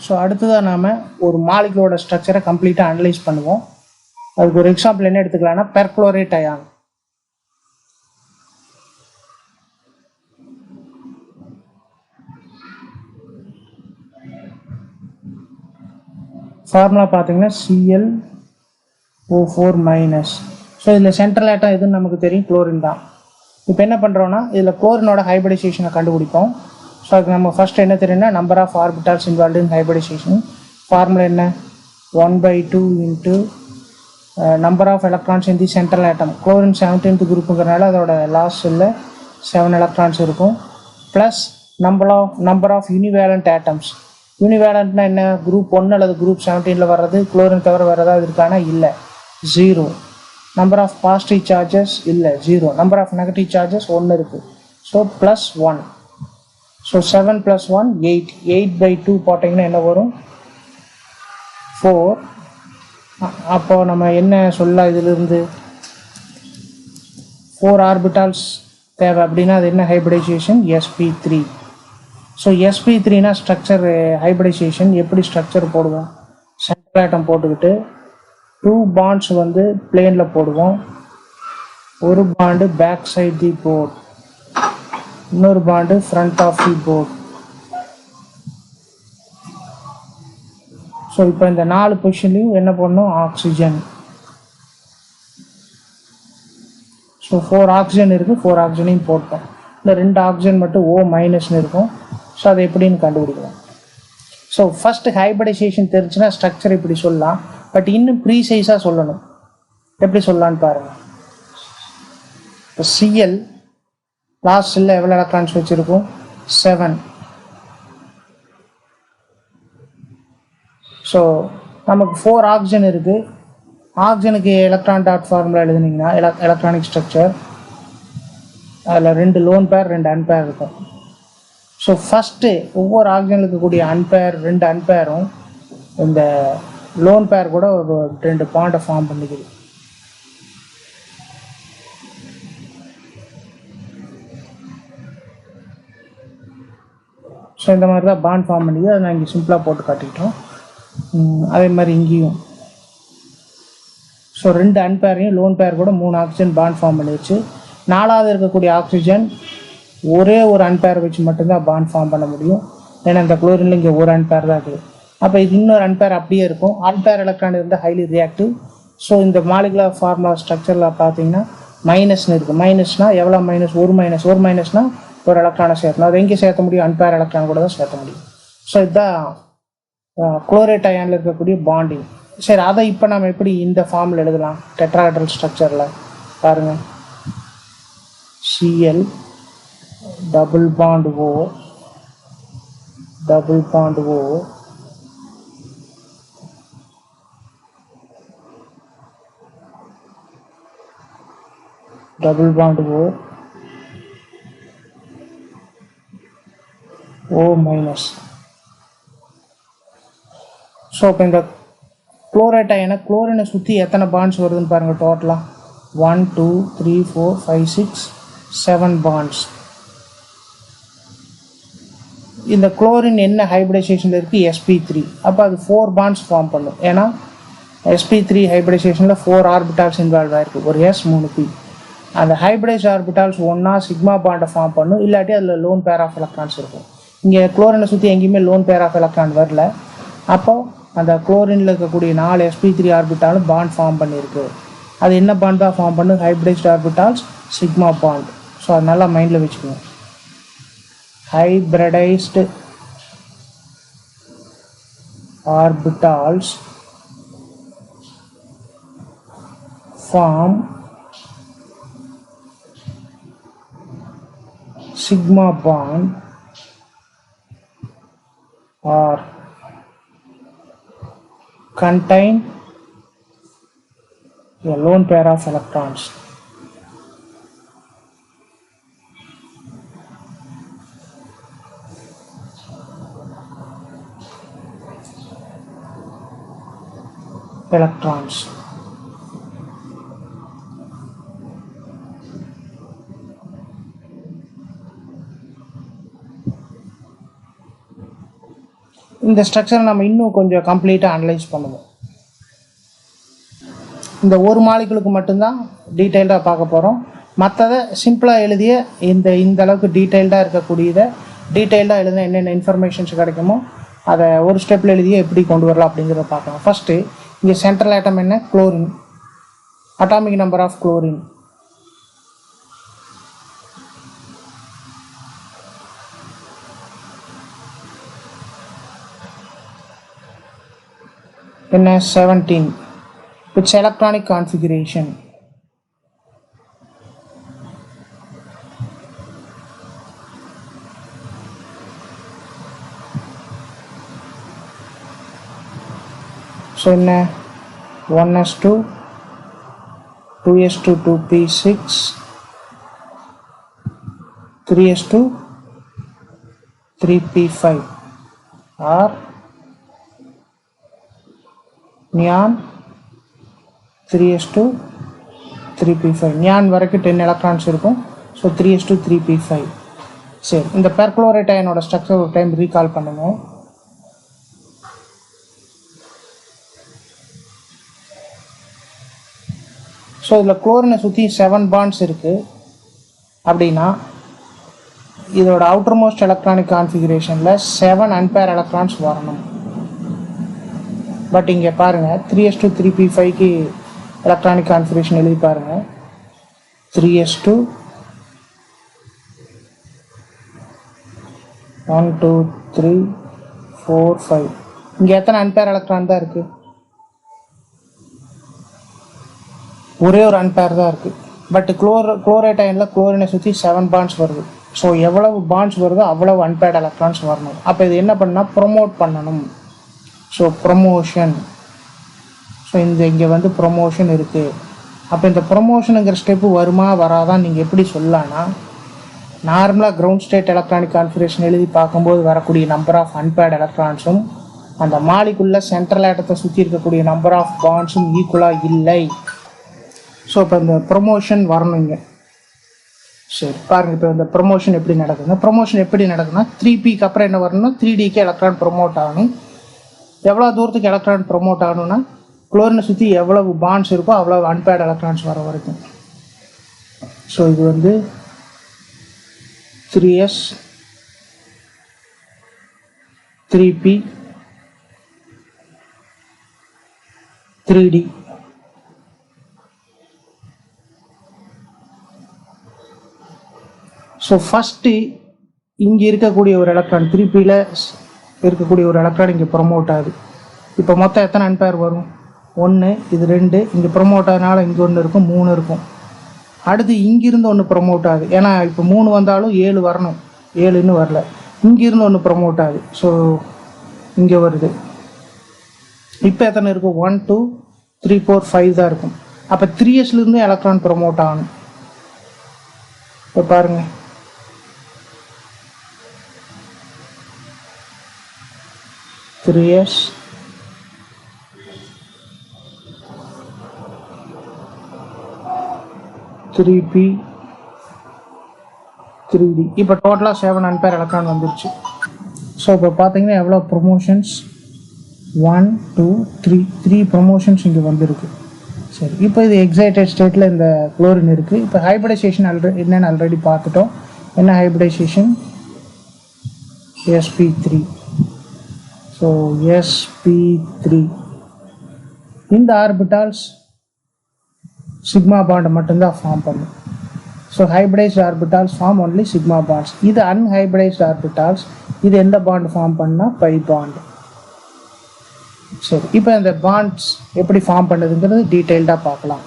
So அடுத்ததாக நாம் ஒரு மாலிகுலோட ஸ்ட்ரக்சரை கம்ப்ளீட்டாக அனலைஸ் பண்ணுவோம். அதுக்கு ஒரு எக்ஸாம்பிள் என்ன எடுத்துக்கலாம்னா பெர்குளோரேட் அயான். ஃபார்முலா பார்த்தீங்கன்னா Cl O4-. ஸோ இதில் சென்ட்ரல் ஆட்டம் எதுன்னு நமக்கு தெரியும், குளோரின் தான். இப்போ என்ன பண்ணுறோன்னா இதில் குளோரினோட ஹைபிரிடைசேஷனை கண்டுபிடிப்போம். ஸோ அதுக்கு நம்ம ஃபஸ்ட் என்ன தெரியும்னா number of orbitals involve in hybridisation. Formula என்ன, 1/2 into number of electrons in the central atom. Chlorine 17th குரூப்புங்கிறனால அதோட லாஸ் இல்லை 7 எலக்ட்ரான்ஸ் இருக்கும், plus number of univalent atoms. யூனிவேலண்ட்னா என்ன, குரூப் 1 அல்லது குரூப் 17 வர்றது குளோரின் தவிர வேறு ஏதாவது இருக்கானா, இல்லை, 0. நம்பர் ஆஃப் பாசிட்டிவ் சார்ஜஸ் இல்லை, 0. நம்பர் ஆஃப் நெகட்டிவ் சார்ஜஸ் 1 இருக்குது, ஸோ +1. ஸோ 7 + 1 8. 8/2 போட்டிங்கன்னா என்ன வரும், 4. அப்போ நம்ம என்ன சொல்லலாம், இதிலிருந்து 4 ஆர்பிட்டால்ஸ் தேவை அப்படின்னா அது என்ன ஹைபிரிடைசேஷன், sp3. ஸோ sp3னா ஸ்ட்ரக்சர் ஹைபிரிடைசேஷன். எப்படி ஸ்ட்ரக்சர் போடுவோம், சென்ட்ரல் ஆட்டம் போட்டுக்கிட்டு 2 பாண்ட்ஸ் வந்து பிளேனில் போடுவோம். ஒரு bond back side the board, இன்னொரு bond front of the board. So இப்போ இந்த 4 பொசிஷன்லையும் என்ன பண்ணணும், ஆக்சிஜன். ஸோ 4 ஆக்சிஜன் இருக்குது, 4 ஆக்சிஜனையும் போட்டோம். இல்லை 2 ஆக்சிஜன் மட்டும் O- இருக்கும். ஸோ அதை எப்படின்னு கண்டுபிடிக்கலாம். ஸோ ஃபஸ்ட்டு ஹைபிரிடைசேஷன் தெரிஞ்சுன்னா ஸ்ட்ரக்சர் இப்படி சொல்லலாம். பட் இன்னும் ப்ரீசைஸாக சொல்லணும். எப்படி சொல்லலான்னு பாருங்கள். இப்போ Cl லாஸ்ட்டில் எவ்வளோ எலக்ட்ரான்ஸ் வச்சுருக்கும், 7. ஸோ நமக்கு 4 ஆக்சிஜன் இருக்குது. ஆக்சிஜனுக்கு எலக்ட்ரான் டாட் ஃபார்முலா எழுதுனீங்கன்னா எலக்ட்ரானிக் ஸ்ட்ரக்சர் அதில் 2 லோன் பேர் 2 அன்பேர் இருக்கும். ஸோ ஃபஸ்ட்டு ஒவ்வொரு ஆக்சிஜனுக்கு இருக்கக்கூடிய அன்பேர் 2 அன்பேரும் இந்த லோன் பேர் கூட ஒரு 2 பாண்டை ஃபார்ம் பண்ணிக்குது. ஸோ இந்த மாதிரி தான் பாண்ட் ஃபார்ம் பண்ணிக்குது. அதை நான் இங்கே சிம்பிளாக போட்டு காட்டிக்கிட்டோம். அதே மாதிரி இங்கேயும் ஸோ 2 அன்பேரையும் லோன் பேர் கூட 3 ஆக்சிஜன் பாண்ட் ஃபார்ம் பண்ணிடுச்சு. 4வது இருக்கக்கூடிய ஆக்சிஜன் ஒரே ஒரு அன்பேர் வச்சு மட்டும்தான் பாண்ட் ஃபார்ம் பண்ண முடியும். ஏன்னா இந்த குளோரினில் இங்கே ஒரு அன்பேர் தான் இருக்குது. அப்போ இது இன்னொரு அன்பேர் அப்படியே இருக்கும். அன்பேர் எலக்ட்ரான் இருந்தால் ஹைலி ரியாக்டிவ். ஸோ இந்த மாலிகுலர் ஃபார்முலா ஸ்ட்ரக்சரில் பார்த்தீங்கன்னா மைனஸ்னு இருக்குது. மைனஸ்னால் எவ்வளோ மைனஸ், ஒரு மைனஸ்னால் ஒரு எலக்ட்ரானை சேர்த்தணும். அது எங்கே சேர்த்த முடியும், அன்பேர் எலக்ட்ரான் கூட தான் சேர்த்த முடியும். ஸோ இதுதான் குளோரேட் அயானில் இருக்கக்கூடிய பாண்டிங். சரி, அதை இப்போ நம்ம எப்படி இந்த ஃபார்மில் எழுதலாம் டெட்ராஹெட்ரல் ஸ்ட்ரக்சரில் பாருங்கள். Cl double bond O double bond O double bond O O-. So இப்போ இந்த குளோரேட் அயனை குளோரினை சுற்றி எத்தனை பாண்ட்ஸ் வருதுன்னு பாருங்கள். டோட்டலாக 1 2 3 4 5 6 7 பாண்ட்ஸ். இந்த குளோரின் என்ன ஹைபிரிடைசேஷனில் இருக்குது, sp3. அப்போ அது 4 பாண்ட்ஸ் ஃபார்ம் பண்ணும். ஏன்னா sp3 ஹைபிரிடைசேஷனில் 4 ஆர்பிட்டால்ஸ் இன்வால்வ் ஆகிருக்கு, ஒரு S 3 P. அந்த ஹைபிரிடைஸ் ஆர்பிட்டால்ஸ் ஒன்றா சிக்மா பாண்டை ஃபார்ம் பண்ணும், இல்லாட்டி அதில் லோன் பேர் ஆஃப் எலக்ட்ரான்ஸ் இருக்கும். இங்கே குளோரினை சுற்றி எங்கேயுமே லோன் பேர் ஆஃப் எலக்ட்ரான் வரல. அப்போது அந்த குளோரினில் இருக்கக்கூடிய 4 sp3 ஆர்பிட்டாலும் பாண்ட் ஃபார்ம் பண்ணியிருக்கு. அது என்ன பாண்ட் தான் ஃபார்ம் பண்ணும், hybridised orbitals sigma bond. So அது நல்லா மைண்டில் வச்சுக்கணும். hybridized orbitals form sigma bond or contain a lone pair of electrons. இந்த ஸ்ட்ரக்சரை நம்ம இன்னும் கொஞ்சம் கம்ப்ளீட்டாக அனலைஸ் பண்ணுவோம். இந்த ஒரு மாலிகுலுக்கு மட்டும்தான் டீட்டெயில்டாக பார்க்க போகிறோம். மற்றதை சிம்பிளாக எழுதிய இந்த அளவுக்கு டீட்டெயில்டாக இருக்கக்கூடியதை டீட்டெயில்டாக எழுதின என்னென்ன இன்ஃபர்மேஷன்ஸ் கிடைக்குமோ அதை ஒரு ஸ்டெப்பில் எழுதியே எப்படி கொண்டு வரலாம் அப்படிங்கிறத பார்க்கலாம். ஃபஸ்ட்டு இங்கே சென்ட்ரல் ஆட்டம் என்ன? Chlorine. Atomic number of chlorine என்ன? 17. Its electronic configuration so என்ன? 1s2 2s2 2p6 3s2 3p5 or neon 3s2 3p5. Neon வரைக்கும் 10 எலக்ட்ரான்ஸ் இருக்கும். So 3s2 3p5. சரி, இந்த பெர்குளோரேட் அயனோட ஸ்ட்ரக்சர் ஒரு டைம் ரீகால் பண்ணுங்க. ஸோ இதில் குளோரினை சுற்றி 7 பாண்ட்ஸ் இருக்குது அப்படின்னா இதோட அவுட்டர் மோஸ்ட் எலக்ட்ரானிக் கான்ஃபிகரேஷனில் 7 அன்பேர் எலக்ட்ரான்ஸ் வரணும். பட் இங்கே பாருங்கள் 3s2 3p5க்கு எலக்ட்ரானிக் கான்ஃபிகரேஷன் எழுதி பாருங்கள். 3s2 1 2 3 4 5. இங்கே எத்தனை அன்பேர் எலக்ட்ரான் தான் இருக்குது? ஒரே ஒரு அன்பேர் தான் இருக்குது. பட் குளோரேட் அயனில் குளோரினை சுற்றி 7 பாண்ட்ஸ் வருது. ஸோ எவ்வளவு பாண்ட்ஸ் வருதோ அவ்வளவு அன்பேர்ட் எலக்ட்ரான்ஸ் வரணும். அப்போ இது என்ன பண்ணால் ப்ரொமோட் பண்ணணும். So promotion. ஸோ இங்கே வந்து ப்ரொமோஷன் இருக்குது. அப்போ இந்த ப்ரொமோஷனுங்கிற ஸ்டெப்பு வருமா வராதான் நீங்கள் எப்படி சொல்லலான்னா, நார்மலாக கிரவுண்ட் ஸ்டேட் எலக்ட்ரானிக் கான்ஃபிகரேஷன் எழுதி பார்க்கும்போது வரக்கூடிய நம்பர் ஆஃப் அன்பேர்ட் எலக்ட்ரான்ஸும் அந்த மாலிகுள்ள சென்ட்ரல் ஆட்டத்தை சுற்றி இருக்கக்கூடிய நம்பர் ஆஃப் பாண்ட்ஸும் ஈக்குவலாக இல்லை. ஸோ இப்போ இந்த ப்ரொமோஷன் வரணும் இங்கே. சரி பாருங்கள், இப்போ இந்த ப்ரொமோஷன் எப்படி நடக்குதுன்னா, ப்ரொமோஷன் எப்படி நடக்குதுன்னா 3pக்கு அப்புறம் என்ன வரணும்னா 3dக்கு எலக்ட்ரான் ப்ரொமோட் ஆகணும். எவ்வளோ தூரத்துக்கு எலக்ட்ரான் ப்ரொமோட் ஆகணும்னா குளோரினை சுற்றி எவ்வளவு பாண்ட்ஸ் இருக்கோ அவ்வளோ அன்பேர்ட் எலக்ட்ரான்ஸ் வர வரைக்கும். ஸோ இது வந்து 3s 3p 3d. So first இங்கே இருக்கக்கூடிய ஒரு எலக்ட்ரான் 3pயில் இருக்கக்கூடிய ஒரு எலக்ட்ரான் இங்கே ப்ரொமோட் ஆகுது. இப்போ மொத்தம் எத்தனை அன்பேர் வரும்? 1, இது 2, இங்கே ப்ரொமோட் ஆகுதுனால இங்கே 1 இருக்கும், 3 இருக்கும். அடுத்து இங்கிருந்து ஒன்று ப்ரொமோட் ஆகுது. ஏன்னா இப்போ 3 வந்தாலும் 7 வரணும், 7 இன்னும் வரல. இங்கிருந்து ஒன்று ப்ரொமோட் ஆகுது. ஸோ இங்கே வருது. இப்போ எத்தனை இருக்கும்? 1 2 3 4 5 தான் இருக்கும். அப்போ 3sலேருந்து எலக்ட்ரான் ப்ரொமோட் ஆகணும். இப்போ பாருங்கள், த்ரீ எஸ் 3p 3d. இப்போ டோட்டலாக 7 அன்பேர் எலக்ட்ரான் வந்துருச்சு. ஸோ இப்போ பார்த்தீங்கன்னா எவ்வளோ ப்ரொமோஷன்ஸ்? 1 2 3 ப்ரொமோஷன்ஸ் இங்கே வந்துருக்கு. சரி, இப்போ இது எக்ஸைட்டட் ஸ்டேட்டில் இந்த குளோரின் இருக்குது. இப்போ ஹைபிரிடைசேஷன் என்னென்னு ஆல்ரெடி பார்த்துட்டோம். என்ன ஹைபிரிடைசேஷன்? sp3. ஸோ sp3 இந்த ஆர்பிட்டால்ஸ் சிக்மா பாண்ட் மட்டும்தான் ஃபார்ம் பண்ணும். So hybridized orbitals form only sigma bonds. இது அன்ஹைபிரைஸ்ட் ஆர்பிட்டால்ஸ். இது எந்த பாண்ட் ஃபார்ம் பண்ணால் பை பாண்ட். சரி, இப்போ இந்த பாண்ட்ஸ் எப்படி ஃபார்ம் பண்ணுதுங்கிறது டீட்டெயில்டாக பார்க்கலாம்.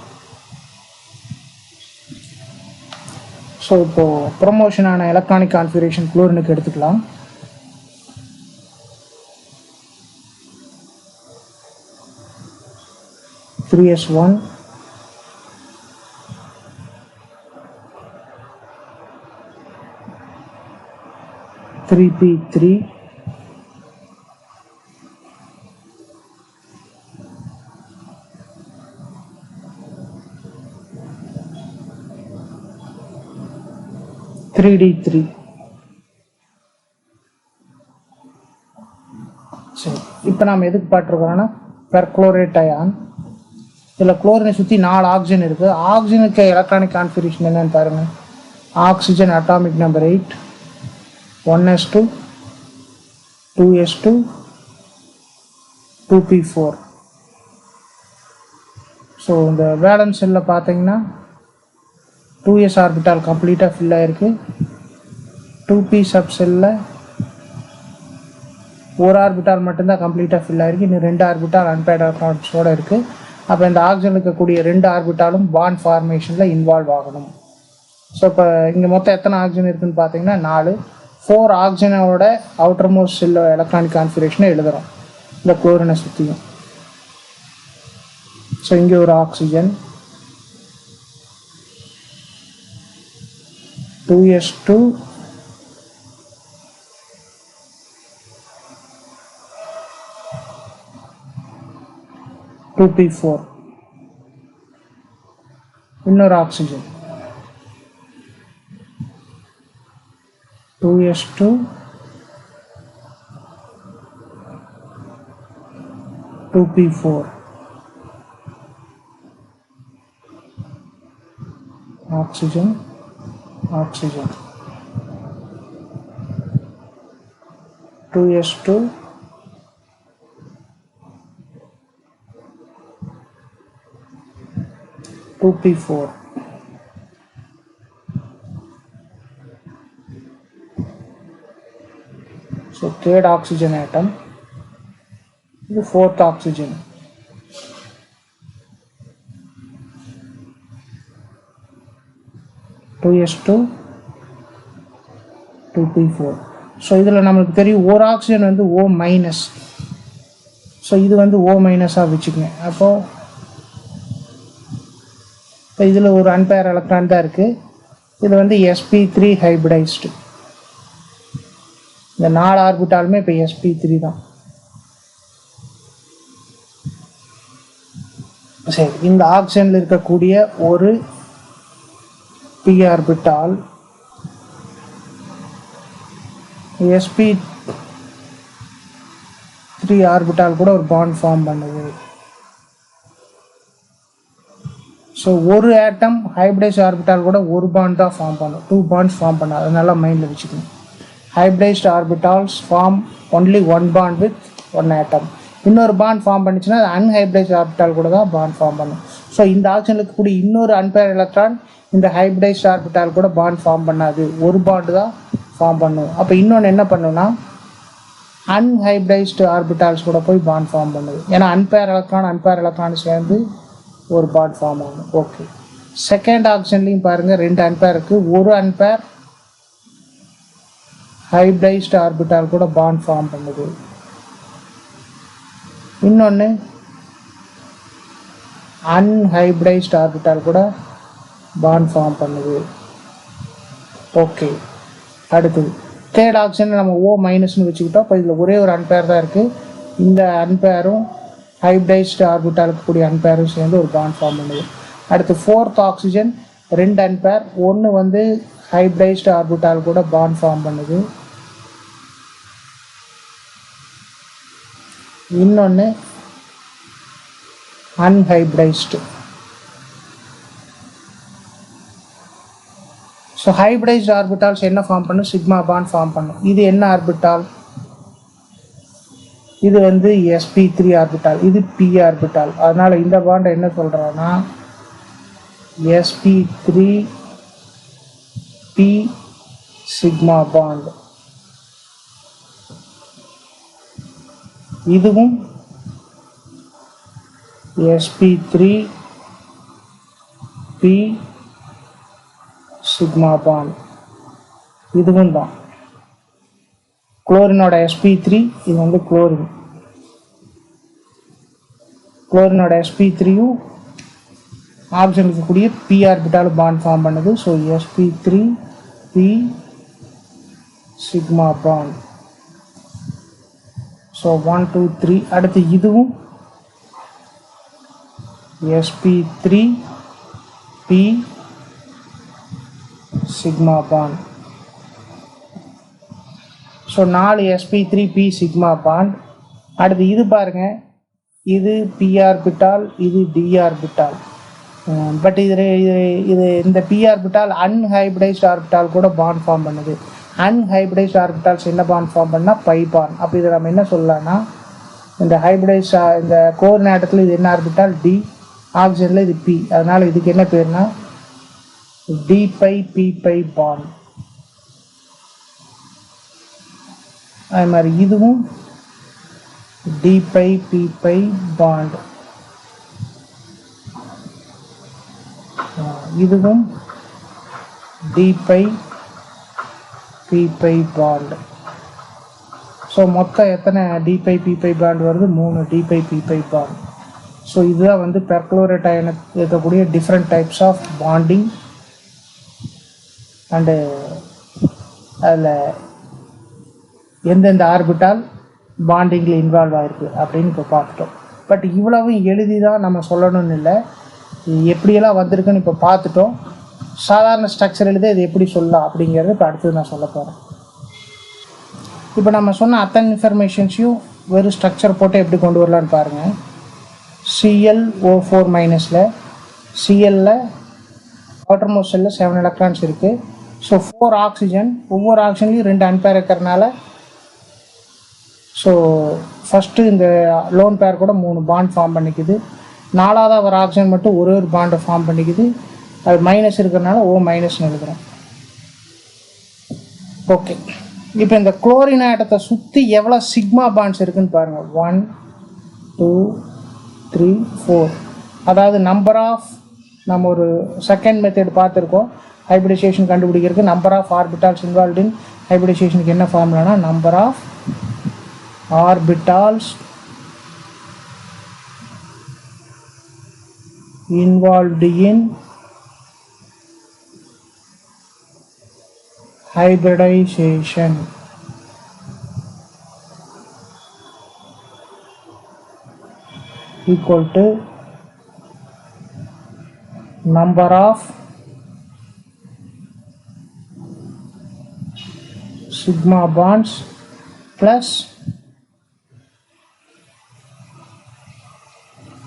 ஸோ இப்போது ப்ரொமோஷனான எலக்ட்ரானிக் கான்ஃபிகரேஷன் குளோரினுக்கு எடுத்துக்கலாம். Three s1 3p3 3d3. இப்போ நாம் எதுக்கு பார்த்துருக்கோம்னா பெர்குளோரேட் அயான். இதில் குளோரினை சுற்றி 4 ஆக்சிஜன் இருக்குது. ஆக்சிஜனுக்கு எலக்ட்ரானிக் கான்ஃபிகரேஷன் என்னன்னு பாருங்கள். Oxygen atomic number 8, 1s2, 2s2, 2p4. So இந்த வேலன்ஸ் செல்லில் பார்த்தீங்கன்னா 2s ஆர்பிட்டால் கம்ப்ளீட்டாக ஃபில் ஆகிருக்கு. 2p சப் செல்லில் ஒரு ஆர்பிட்டால் மட்டும்தான் கம்ப்ளீட்டாக ஃபில் ஆகிருக்கு. இன்னும் 2 ஆர்பிட்டால் அன்பேர்ட் எலக்ட்ரான்ஸோடு இருக்குது. அப்போ இந்த ஆக்சிஜன் இருக்கக்கூடிய 2 ஆர்பிட்டாலும் பாண்ட் ஃபார்மேஷனில் இன்வால்வ் ஆகணும். ஸோ இப்போ இங்கே மொத்தம் எத்தனை ஆக்சிஜன் இருக்குதுன்னு பார்த்தீங்கன்னா 4. 4 ஆக்சிஜனோட அவுட்டர் மோஸ்ட் செல்லோ எலக்ட்ரானிக் கான்ஃபிகரேஷனை எழுதுகிறோம் இந்த குளோரினை சுற்றியும். ஸோ இங்கே ஒரு ஆக்சிஜன், 2s2, 2p4, இன்னொரு oxygen 2s2, 2p4, oxygen, oxygen, 2s2, 2p4. So third oxygen atom, the fourth oxygen, (2s2, 2p4). So இதில் நம்மளுக்கு தெரியும் ஒரு ஆக்சிஜன் வந்து O மைனஸ். ஸோ இது வந்து O மைனஸாக வச்சுக்கோங்க. அப்போது இப்போ இதில் ஒரு அன்பேர் எலக்ட்ரான் தான் இருக்குது. இது வந்து sp3 ஹைபிரைஸ்டு. இந்த 4 ஆர்பிட்டாலுமே இப்போ sp3 தான். சரி, இந்த ஆக்சிஜனில் இருக்கக்கூடிய ஒரு p ஆர்பிட்டால் sp3 ஆர்பிட்டால் கூட ஒரு பாண்ட் ஃபார்ம் பண்ணுது. ஸோ ஒரு ஆட்டம் ஹைபிரைஸ்ட் ஆர்பிட்டால் கூட ஒரு பாண்ட் தான் ஃபார்ம் பண்ணும், 2 பாண்ட்ஸ் ஃபார்ம் பண்ணாது. அதனால மைண்டில் வச்சுக்கணும். Hybridized orbitals form only one bond with one atom. இன்னொரு பாண்ட் ஃபார்ம் பண்ணிச்சுன்னா அது அன்ஹைபிரைஸ்ட் ஆர்பிட்டால் கூட தான் பாண்ட் ஃபார்ம் பண்ணும். ஸோ இந்த ஆக்சிஜனில் இருக்கக்கூடிய இன்னொரு அன்பேர் எலக்ட்ரான் இந்த ஹைபிரைஸ்ட் ஆர்பிட்டால் கூட பாண்ட் ஃபார்ம் பண்ணாது, ஒரு பாண்டு தான் ஃபார்ம் பண்ணும். அப்போ இன்னொன்று என்ன பண்ணுன்னா அன்ஹைபிரைஸ்டு ஆர்பிட்டால்ஸ் கூட போய் பாண்ட் ஃபார்ம் பண்ணுது. ஏன்னா அன்பேர் எலக்ட்ரான் சேர்ந்து ஒரு பாண்ட் ஃபார்ம் ஆகும். ஓகே, செகண்ட் ஆக்சிஜன்லையும் பாருங்கள் 2 அன்பேர் இருக்குது. ஒரு அன்பேர் ஹைபிரைஸ்டு ஆர்பிட்டால் கூட பாண்ட் ஃபார்ம் பண்ணுது. இன்னொன்று அன்ஹைபிரைஸ்டு ஆர்பிட்டால் கூட பாண்ட் ஃபார்ம் பண்ணுது. ஓகே, அடுத்தது தேர்ட் ஆக்சிஜன் நம்ம O மைனஸ்னு வச்சுக்கிட்டோம். இப்போ இதில் ஒரே ஒரு அன்பேர் தான் இருக்குது. இந்த அன்பேரும் ஹைபிரைஸ்டு ஆர்பிட்டால் இருக்கக்கூடிய அன்பேரும் சேர்ந்து ஒரு பாண்ட் ஃபார்ம் பண்ணுது. அடுத்து ஃபோர்த் ஆக்சிஜன் 2 அன்பேர், ஒன்று வந்து ஹைபிரைஸ்டு ஆர்பிட்டால் கூட பாண்ட் ஃபார்ம் பண்ணுது, இன்னொன்று அன்ஹைபிரைஸ்டு. ஸோ ஹைபிரைஸ்டு ஆர்பிட்டால்ஸ் என்ன ஃபார்ம் பண்ணும்? சிக்மா பாண்ட் ஃபார்ம் பண்ணும். இது என்ன ஆர்பிட்டால்? இது வந்து sp3 ஆர்பிட்டால், இது p ஆர்பிட்டால். அதனால் இந்த பாண்டை என்ன சொல்கிறோன்னா sp3 p சிக்மா பாண்ட். இதுவும் sp3 p சிக்மா பாண்ட், இதுவும் தான். குளோரினோட sp3, இது வந்து குளோரினோட sp3யும் ஆக்சிஜன் இருக்கக்கூடிய p ஆர்பிட்டால் பாண்ட் ஃபார்ம் பண்ணுது. So sp3 p sigma bond. So 1 2 3. அடுத்து இதுவும் sp3 p sigma bond. So 4 sp3 p sigma bond. அடுத்து இது பாருங்கள், இது p ஆர்பிட்டால், இது d ஆர்பிட்டால். பட் இது இந்த p ஆர்பிட்டால் அன்ஹைப்ரிடைஸ்ட் ஆர்பிட்டால் கூட பாண்ட் ஃபார்ம் பண்ணுது. அன்ஹைப்ரிடைஸ்ட் ஆர்பிட்டால்ஸ் என்ன பாண்ட் ஃபார்ம் பண்ணால் பை பாண்ட். அப்போ இதை நம்ம என்ன சொல்லலாம்னா, இந்த ஹைப்ரிடைஸ் இந்த கோர் ஆட்டத்தில் இது என்ன ஆர்பிட்டால் d, ஆக்சிஜனில் இது p. அதனால் இதுக்கு என்ன பேர்னா d pi p pi bond. அது மாதிரி இதுவும் d pi p pi bond. இதுவும் d pi p pi bond. So மொத்தம் எத்தனை d pi p pi bond வருது? 3 d pi p pi bond. So இதுதான் வந்து பெர்க்ளோரேட் அயனுக்கு இருக்கக்கூடிய different types of bonding and அதில் எந்தெந்த ஆர்பிட்டால் பாண்டிங்கில் இன்வால்வ் ஆகிருக்கு அப்படின்னு இப்போ பார்த்துட்டோம். பட் இவ்வளவும் எழுதி தான் நம்ம சொல்லணும்னு இல்லை, எப்படியெல்லாம் வந்திருக்குன்னு இப்போ பார்த்துட்டோம். சாதாரண ஸ்ட்ரக்சர் எழுத இது எப்படி சொல்லலாம் அப்படிங்கிறது இப்போ அடுத்தது நான் சொல்ல போகிறேன். இப்போ நம்ம சொன்ன அத்தனை இன்ஃபர்மேஷன்ஸையும் வெறும் ஸ்ட்ரக்சர் போட்டு எப்படி கொண்டு வரலான்னு பாருங்கள். ClO4 மைனஸில் சிஎல்ல வாட்டர் மோஸ்டில் 7 எலக்ட்ரான்ஸ் இருக்குது. ஸோ 4 ஆக்சிஜன், ஒவ்வொரு ஆக்சிஜன்லேயும் 2 அன்பேர் இருக்கிறனால ஸோ ஃபஸ்ட்டு இந்த லோன் பேர் கூட 3 பாண்ட் ஃபார்ம் பண்ணிக்குது. 4ஆவது ஒரு ஆக்சிஜன் மட்டும் ஒரு பாண்டை ஃபார்ம் பண்ணிக்குது. அது மைனஸ் இருக்கிறனால O மைனஸ்னு எழுதுகிறோம். ஓகே, இப்போ இந்த குளோரின் ஆட்டத்தை சுற்றி எவ்வளோ சிக்மா பாண்ட்ஸ் இருக்குதுன்னு பாருங்கள். 1 2 3 4. அதாவது நம்பர் ஆஃப், நம்ம ஒரு செகண்ட் மெத்தட் பார்த்துருக்கோம் ஹைபிரிடைசேஷன் கண்டுபிடிக்கிறதுக்கு. Number of orbitals involve in ஹைபிரிடைசேஷனுக்கு என்ன ஃபார்முலானா number of orbitals involved in hybridization equal to number of sigma bonds plus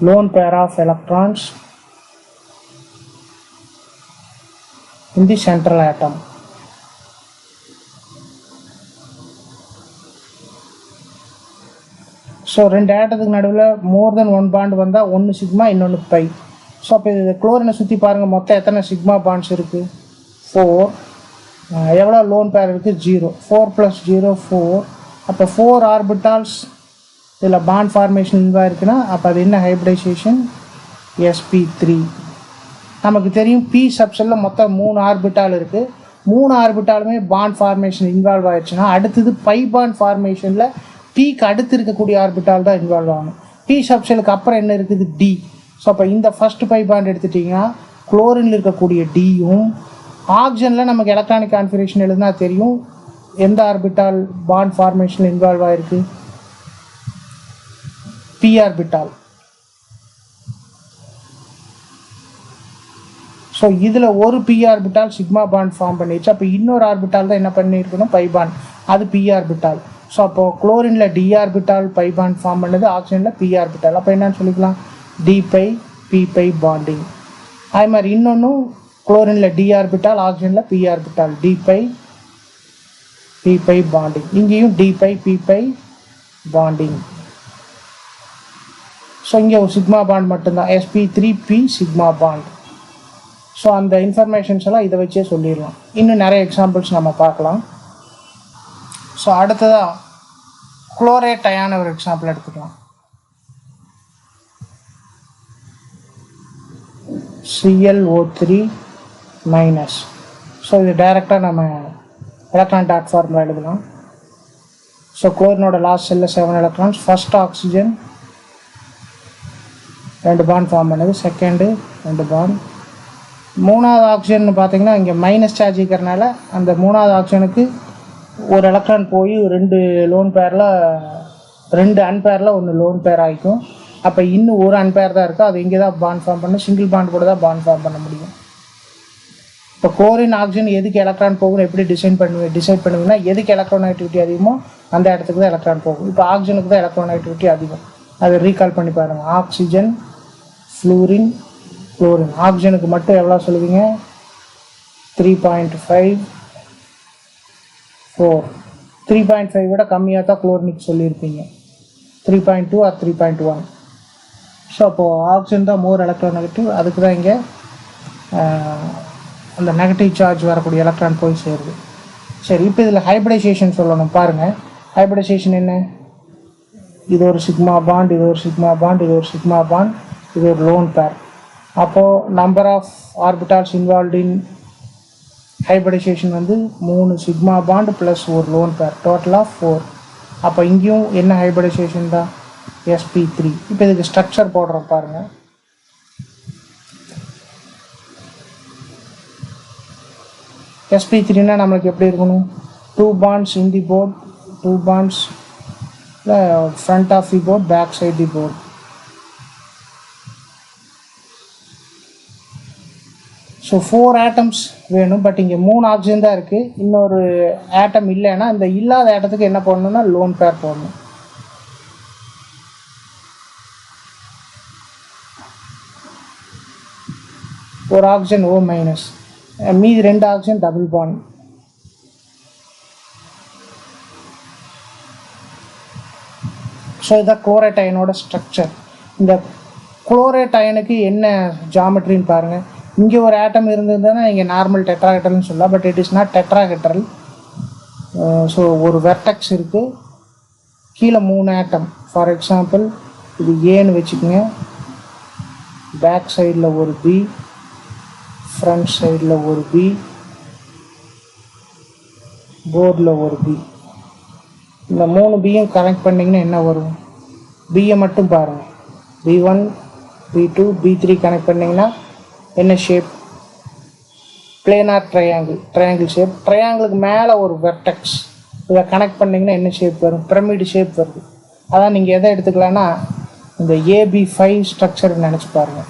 lone pair of electrons in the central atom. So 2 ஆட்டத்துக்கு நடுவில் மோர் தென் 1 bond வந்தால் ஒன்று sigma இன்னொன்று பை. ஸோ அப்போ இது குளோரினை சுற்றி பாருங்கள், மொத்தம் எத்தனை சிக்மா பாண்ட்ஸ் இருக்குது? 4. எவ்வளோ லோன் பேர் இருக்குது? 0. 4 + 0 4. அப்போ 4 ஆர்பிட்டால்ஸ் இதில் பாண்ட் ஃபார்மேஷன் இன்வாக இருக்குன்னா அப்போ அது என்ன ஹைப்ரிடைசேஷன்? sp3. நமக்கு தெரியும் p சப்செல்லில் மொத்தம் 3 ஆர்பிட்டால் இருக்குது. 3 ஆர்பிட்டாலுமே பாண்ட் ஃபார்மேஷன் இன்வால்வ் ஆகிடுச்சுன்னா அடுத்தது பை பாண்ட் ஃபார்மேஷனில் pக்கு அடுத்து இருக்கக்கூடிய ஆர்பிட்டால் தான் இன்வால்வ் ஆகணும். p சப்செல்லுக்கு அப்புறம் என்ன இருக்குது? d. ஸோ அப்போ இந்த ஃபஸ்ட் பை பாண்ட் எடுத்துட்டிங்கன்னா குளோரினில் இருக்கக்கூடிய டியும், ஆக்சிஜனில் நமக்கு எலக்ட்ரானிக் கான்ஃபிகரேஷன் எழுதுனா தெரியும் எந்த ஆர்பிட்டால் பாண்ட் ஃபார்மேஷனில் இன்வால்வ் ஆகிருக்கு? p orbital. ஸோ இதில் ஒரு p orbital sigma bond form பண்ணிடுச்சு. அப்போ இன்னொரு ஆர்பிட்டால் தான் என்ன பண்ணியிருக்கணும்? Pi bond. அது p ஆர்பிட்டால். ஸோ அப்போது குளோரினில் d orbital pi bond form பண்ணுது, ஆக்சிஜனில் p ஆர்பிட்டால். அப்போ என்னன்னு சொல்லிக்கலாம்? d pi p pi bonding. அதே மாதிரி இன்னொன்றும் குளோரினில் d ஆர்பிட்டால், ஆக்சிஜனில் p orbital, d pi p pi bonding. இங்கேயும் d pi p pi bonding. So இங்கே ஒரு சிக்மா பாண்ட் மட்டும்தான், sp3p சிக்மா பாண்ட். ஸோ அந்த இன்ஃபர்மேஷன்ஸ் எல்லாம் இதை வச்சே சொல்லிடலாம். இன்னும் நிறைய எக்ஸாம்பிள்ஸ் நம்ம பார்க்கலாம். ஸோ அடுத்ததாக குளோரேட் அயான ஒரு எக்ஸாம்பிள் எடுத்துக்கலாம். ClO3 minus. ஸோ இது டைரெக்டாக நம்ம எலக்ட்ரான் டாட் ஃபார்முலா எழுதலாம். ஸோ குளோரினோட லாஸ்ட் செல்லில் 7 electrons. First oxygen 2 bond form பண்ணுது, செகண்டு 2 பாண்ட். 3ஆவது ஆக்சிஜன் பார்த்தீங்கன்னா இங்கே மைனஸ் சார்ஜ் இருக்கிறனால அந்த 3ஆவது ஆக்சிஜனுக்கு ஒரு எலக்ட்ரான் போய் 2 லோன் பேரில் 2 அன்பேரில் 1 லோன் பேர் ஆகிக்கும். அப்போ இன்னும் ஒரு அன்பேர் தான் இருக்குது, அது இங்கே தான் பாண்ட் ஃபார்ம் பண்ண, சிங்கிள் பாண்ட் கூட தான் பாண்ட் ஃபார்ம் பண்ண முடியும். இப்போ குளோரின் ஆக்சிஜன் எதுக்கு எலக்ட்ரான் போகும்னு எப்படி டிசைட் பண்ணுவீங்கன்னா எதுக்கு எலக்ட்ரான் ஆக்டிவிட்டி அதிகமோ அந்த இடத்துக்கு தான் எலக்ட்ரான் போகும். இப்போ ஆக்சிஜனுக்கு தான் எலக்ட்ரான் ஆக்டிவிட்டி அதிகம். அதை ரீகால் பண்ணி பாருங்கள். Oxygen, fluorine, chlorine. ஆக்சிஜனுக்கு மட்டும் எவ்வளோ சொல்லுவீங்க? 3.5, 4. 3.5 விட கம்மியாக தான் குளோரினுக்கு சொல்லியிருப்பீங்க. 3.2 or 3.1. ஸோ அப்போது ஆக்சிஜன் தான் மோர் எலக்ட்ரான் நெகட்டிவ். அதுக்கு தான் இங்கே அந்த நெகட்டிவ் சார்ஜ் வரக்கூடிய எலக்ட்ரான் போய் சேருது. சரி, இப்போ இதில் ஹைபிரிடைசேஷன் சொல்லணும். பாருங்கள், ஹைபிரிடைசேஷன் என்ன? இது ஒரு சிக்மா பாண்ட், இது ஒரு சிக்மா பாண்ட், இது ஒரு சிக்மா பாண்ட், இது ஒரு லோன் பேர். அப்போது number of orbitals involve in hybridisation வந்து 3 சிக்மா பாண்ட் ப்ளஸ் ஒரு லோன் பேர், டோட்டலாக 4. அப்போ இங்கேயும் என்ன ஹைபிரிடைசேஷன் தான்? sp3. இப்போ இதுக்கு ஸ்ட்ரக்சர் போடுறோம் பாருங்கள். sp3னா நம்மளுக்கு எப்படி இருக்கணும்? 2 bonds in the board, 2 bonds front of the board, back side the board. So 4 atoms வேணும். பட் இங்கே 3 ஆக்சிஜன் தான் இருக்குது. இன்னொரு ஆட்டம் இல்லைன்னா இந்த இல்லாத ஆட்டத்துக்கு என்ன போடணும்னா லோன் பேர் போடணும். ஒரு ஆக்சிஜன் O-, மீதி 2 ஆக்சிஜன் டபுள் பாண்ட். ஸோ இதான் குளோரைட் அயனோட ஸ்ட்ரக்சர். இந்த குளோரைட் அயனுக்கு என்ன ஜாமெட்ரின்னு பாருங்கள். இங்கே ஒரு ஆட்டம் இருந்ததுன்னா இங்கே நார்மல் டெட்ராஹெட்ரல்னு சொல்லலாம். But it is not tetrahedral. So ஒரு வெர்டெக்ஸ் இருக்குது, கீழே 3 ஆட்டம். ஃபார் எக்ஸாம்பிள் இது ஏன்னு வச்சுக்கோங்க. பேக் சைடில் ஒரு பி, ஃப்ரண்ட் சைடில் ஒரு பி, போர்டில் ஒரு பி. இந்த 3 பியும் கனெக்ட் பண்ணிங்கன்னா என்ன வரும்? பியை மட்டும் பாருங்கள். B1, B2, B3 கனெக்ட் பண்ணிங்கன்னா என்ன ஷேப்? Planar triangle shape. ட்ரையாங்கிளுக்கு மேலே ஒரு வெர்டெக்ஸ். இதை கனெக்ட் பண்ணிங்கன்னா என்ன ஷேப் வரும்? பிரமிடு ஷேப் வருது. அதான் நீங்கள் எதை எடுத்துக்கலான்னா இந்த AB5 ஸ்ட்ரக்சர் நினச்சி பாருங்கள்.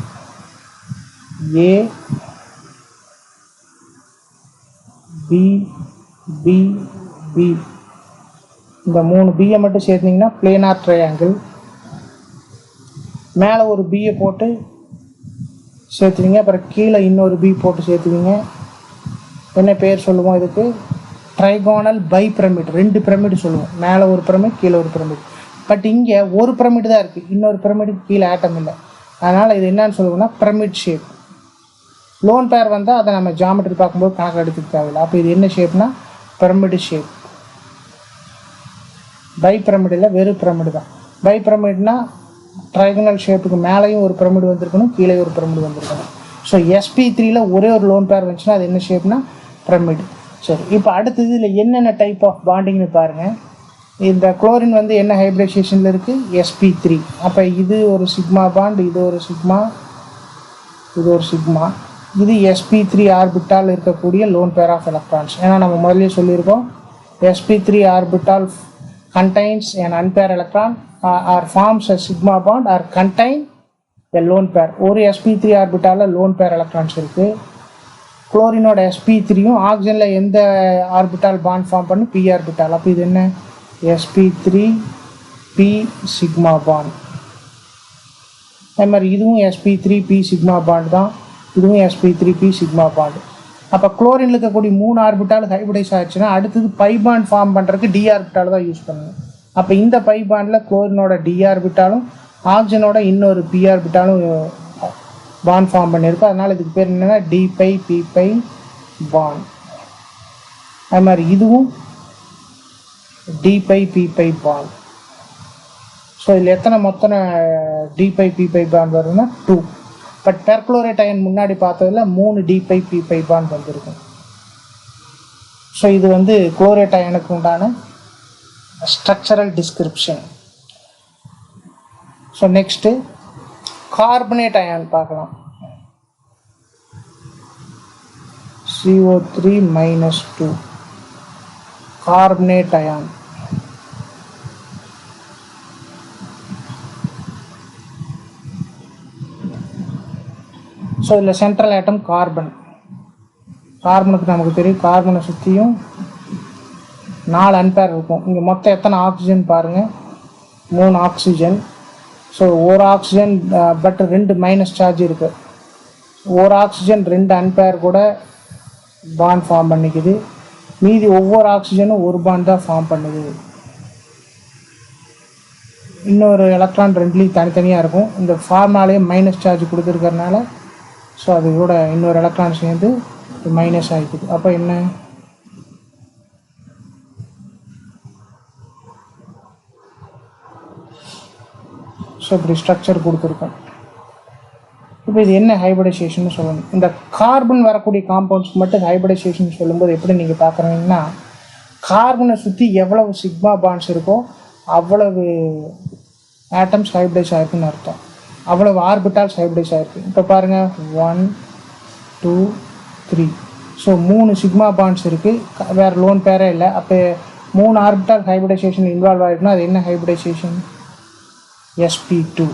A, B, B, B. இந்த 3 பியை மட்டும் சேர்த்திங்கன்னா பிளேனார் ட்ரையாங்கிள். மேலே ஒரு பியை போட்டு சேர்த்துவீங்க, அப்புறம் கீழே இன்னொரு பி போட்டு சேர்த்துவீங்க. என்ன பேர் சொல்லுவோம் இதுக்கு? Trigonal by pyramid. 2 பிரமிடு சொல்லுவோம். மேலே ஒரு பிரமிட், கீழே ஒரு பிரமிட். பட் இங்கே ஒரு பிரமிடு தான் இருக்குது, இன்னொரு பிரமிடுக்கு கீழே ஆட்டம் இல்லை. அதனால் இது என்னன்னு சொல்லுவோம்னா பிரமிட் ஷேப். லோன் பேர் வந்தால் அதை நம்ம ஜாமெட்ரி பார்க்கும்போது கணக்கு எடுத்துக்க தேவையில்லை. அப்போ இது என்ன ஷேப்னா பிரமிடு ஷேப். பை பிரமிடில் வெறும் பிரமிடு தான். பை பிரமிட்னா ட்ரைகனல் ஷேப்புக்கு மேலேயும் ஒரு பிரமிடு வந்திருக்கணும், கீழே ஒரு பிரமிடு வந்திருக்கணும். ஸோ sp3ல் ஒரே ஒரு லோன் பேர் வந்துச்சுன்னா அது என்ன ஷேப்னா பிரமிடு. சரி, இப்போ அடுத்தது இதில் என்னென்ன டைப் ஆஃப் பாண்டிங்னு பாருங்கள். இந்த குளோரின் வந்து என்ன ஹைபிரிடைசேஷனில் இருக்குது? sp3. அப்போ இது ஒரு சிக்மா பாண்ட், இது ஒரு சிக்மா, இது ஒரு சிக்மா. இது sp3 ஆர்பிட்டால் இருக்கக்கூடிய லோன் பேர் ஆஃப் எலக்ட்ரான்ஸ். ஏன்னா நம்ம முதல்ல சொல்லியிருக்கோம் sp3 orbital contains an unpaired electron or forms a sigma bond or contain a lone pair. ஒரு sp3 ஆர்பிட்டாலில் லோன் பேர் எலக்ட்ரான்ஸ் இருக்குது. குளோரினோட sp3யும் ஆக்சிஜனில் எந்த ஆர்பிட்டால் பாண்ட் ஃபார்ம் பண்ணி? p orbital. அப்போ இது என்ன? sp3 p sigma bond. அதே மாதிரி இதுவும் sp3 p சிக்மா பாண்ட் தான். இதுவும் sp3 p சிக்மா பாண்ட். அப்போ குளோரின் இருக்கக்கூடிய 3 ஆர்பிட்டால் ஹைபிரிடைஸ் ஆகிடுச்சுன்னா அடுத்தது பை பாண்ட் ஃபார்ம் பண்ணுறதுக்கு டி ஆர்பிட்டால் தான் யூஸ் பண்ணணும். அப்போ இந்த பை பாண்டில் குளோரினோட டி ஆர்பிட்டாலும் ஆக்சிஜனோட இன்னொரு பி ஆர்பிட்டாலும் பாண்ட் ஃபார்ம் பண்ணியிருக்கோம். அதனால் இதுக்கு பேர் என்னென்னா d pi p pi bond. அது மாதிரி இதுவும் d pi p pi bond. So இதில் எத்தனை மொத்தம் d pi p pi bond வருதுன்னா 2. பட் பெர்குளோரேட் அயன் முன்னாடி பார்த்ததில் 3 d pi p pi bond வந்துருக்கும். ஸோ இது வந்து குளோரேட் அயனுக்கு உண்டான structural description. So next carbonate ion பார்க்கலாம். CO3 - 2 carbonate ion. ஸோ இதில் சென்ட்ரல் ஆட்டம் கார்பன். கார்பனுக்கு நமக்கு தெரியும், கார்பனை சுற்றியும் 4 அன்பேர் இருக்கும். இங்கே மொத்தம் எத்தனை ஆக்சிஜன் பாருங்கள், 3 ஆக்சிஜன். ஸோ ஒரு ஆக்சிஜன் பட் 2 மைனஸ் சார்ஜ் இருக்குது. ஒரு ஆக்சிஜன் 2 அன்பேர் கூட பாண்ட் ஃபார்ம் பண்ணிக்குது. மீதி ஒவ்வொரு ஆக்சிஜனும் ஒரு பாண்ட் தான் ஃபார்ம் பண்ணுது. இன்னொரு எலக்ட்ரான் ரெண்டுலேயும் தனித்தனியாக இருக்கும். இந்த ஃபார்ம்னாலேயே மைனஸ் சார்ஜ் கொடுத்துருக்கறனால ஸோ அது கூட இன்னொரு எலக்ட்ரான் சேர்ந்து மைனஸ் ஆகிக்குது. அப்போ என்ன, ஸோ இப்படி ஸ்ட்ரக்சர் கொடுத்துருக்கோம். இப்போ இது என்ன ஹைபிரிடைசேஷன் சொல்லணும். இந்த கார்பன் வரக்கூடிய காம்பவுண்ட்ஸ்க்கு மட்டும் ஹைபிரிடைசேஷன் சொல்லும்போது எப்படி நீங்கள் பார்க்குறீங்கன்னா, கார்பனை சுற்றி எவ்வளவு சிக்மா பாண்ட்ஸ் இருக்கோ அவ்வளவு ஆட்டம்ஸ் ஹைபிரிடைஸ் ஆகிருக்குன்னு அர்த்தம், அவ்வளவு ஆர்பிட்டால்ஸ் ஹைபிரிடைஸ் ஆகிருக்கு. இப்போ பாருங்கள் 1 2 3, ஸோ 3 சிக்மா பாண்ட்ஸ் இருக்குது, வேறு லோன் பேரே இல்லை. அப்போ 3 ஆர்பிட்டால் ஹைபிரிடைசேஷன் இன்வால்வ் ஆகிருக்குன்னா அது என்ன ஹைபிரிடைசேஷன், sp2.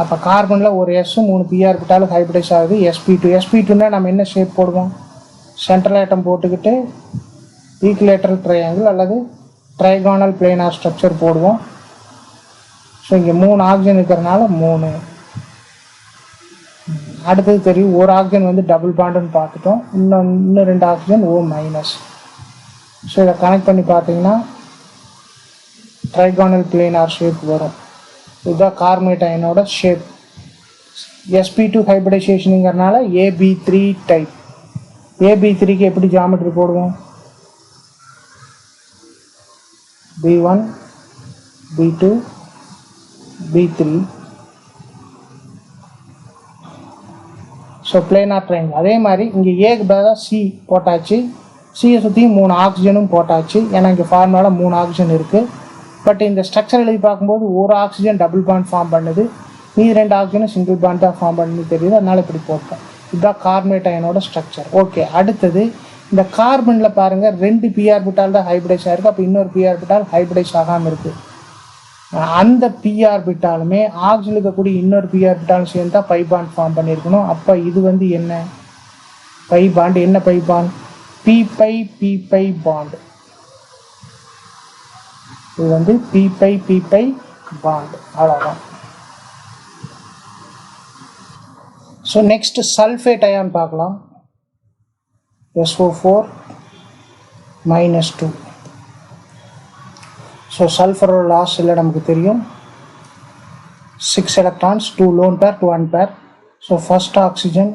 அப்போ கார்பனில் ஒரு எஸ்ஸும் 3 p ஆர்பிட்டாலும் ஹைபிரிடைஸ் ஆகுது, sp2. sp2னா நம்ம என்ன ஷேப் போடுவோம், சென்ட்ரல் ஆட்டம் போட்டுக்கிட்டு ஈக்குலேட்டரல் ட்ரையாங்கிள் அல்லது ட்ரைகானல் பிளேனார் ஸ்ட்ரக்சர் போடுவோம். ஸோ இங்கே 3 ஆக்சிஜன் இருக்கிறதுனால 3. அடுத்தது தெரியும், ஒரு ஆக்சிஜன் வந்து டபுள் பாண்டுன்னு பார்த்துட்டோம், இன்னும் 2 ஆக்சிஜன் O மைனஸ். ஸோ இதை கனெக்ட் பண்ணி பார்த்தீங்கன்னா ட்ரைகானல் பிளேனார் ஷேப் வரும். இதுதான் கார்பனேட் அயனோட ஷேப். sp2 ஹைபிரிடைசேஷனுங்கிறனால ab3 டைப். ab3க்கு எப்படி ஜாமெட்ரி போடுவோம், b1 b2 b3. So planar triangle. அதே மாதிரி இங்கே ஏக்கு பதிலாக சி போட்டாச்சு, சியை சுற்றியும் 3 ஆக்சிஜனும் போட்டாச்சு. ஏன்னா இங்கே ஃபார்முலாவில் 3 ஆக்சிஜன் இருக்குது. பட் இந்த ஸ்ட்ரக்சர் எழுதி பார்க்கும்போது ஒரு ஆக்சிஜன் டபுள் பாண்ட் ஃபார்ம் பண்ணுது, மீதி 2 ஆக்சிஜனும் சிங்கிள் பாண்ட் தான் ஃபார்ம் பண்ணி தெரியுது, அதனால் இப்படி போட்டோம். இதுதான் கார்பனேட் அயனோட ஸ்ட்ரக்சர். ஓகே, அடுத்தது இந்த கார்பனில் பாருங்கள் 2 p ஆர்பிட்டால் தான் ஹைபிரிடைஸ் ஆகிருக்கு. அப்போ இன்னொரு p ஆர்பிட்டால் ஹைபிரிடைஸ் ஆகாமல் இருக்குது. அந்த p ஆர்பிட்டாலுமே ஆக்சிஜன் இருக்கக்கூடிய இன்னொரு p ஆர்பிட்டாலும் சேர்ந்து தான் பை பாண்ட் ஃபார்ம் பண்ணியிருக்கணும். அப்போ இது வந்து என்ன பை பாண்ட், என்ன பை பாண்ட், p பாண்ட். இது வந்து p பாண்ட், அவ்வளோதான். ஸோ நெக்ஸ்ட் சல்ஃபேட் அயான் பார்க்கலாம். SO4 -2. ஸோ சல்ஃபரோட லாஸ் இல்லை நமக்கு தெரியும், 6 electrons, 2 lone pair, 2 unpair. So first oxygen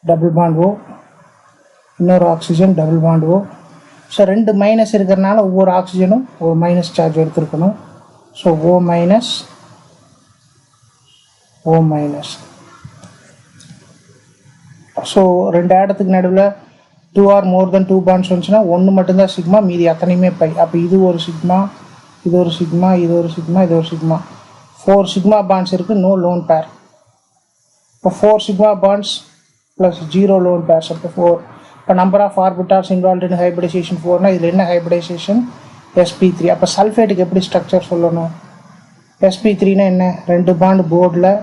double bond O, இன்னொரு oxygen double bond O. So 2 minus இருக்கிறதுனால ஒவ்வொரு ஆக்சிஜனும் ஒரு மைனஸ் சார்ஜ் எடுத்துருக்கணும். So O minus O minus. So 2 ஆட்டத்துக்கு நடுவில் 2 ஆர் மோர் தென் 2 பாண்ட்ஸ் வந்துச்சுன்னா 1 மட்டும்தான் சிக்மா, மீதி அத்தனையுமே பை. அப்போ இது ஒரு சிக்மா, இது ஒரு சிக்மா, இது ஒரு சிக்மா, இது ஒரு சிக்மா. 4 சிக்மா பாண்ட்ஸ் இருக்குது, நோ லோன் பேர். இப்போ 4 sigma bonds plus 0 lone pairs, அப்போ 4. இப்போ number of orbitals involve in hybridization 4னா இதில் என்ன ஹைபிரிடைசேஷன், sp3. அப்போ சல்ஃபேட்டுக்கு எப்படி ஸ்ட்ரக்சர் சொல்லணும், sp3னா என்ன, 2 பாண்டு போர்டில்,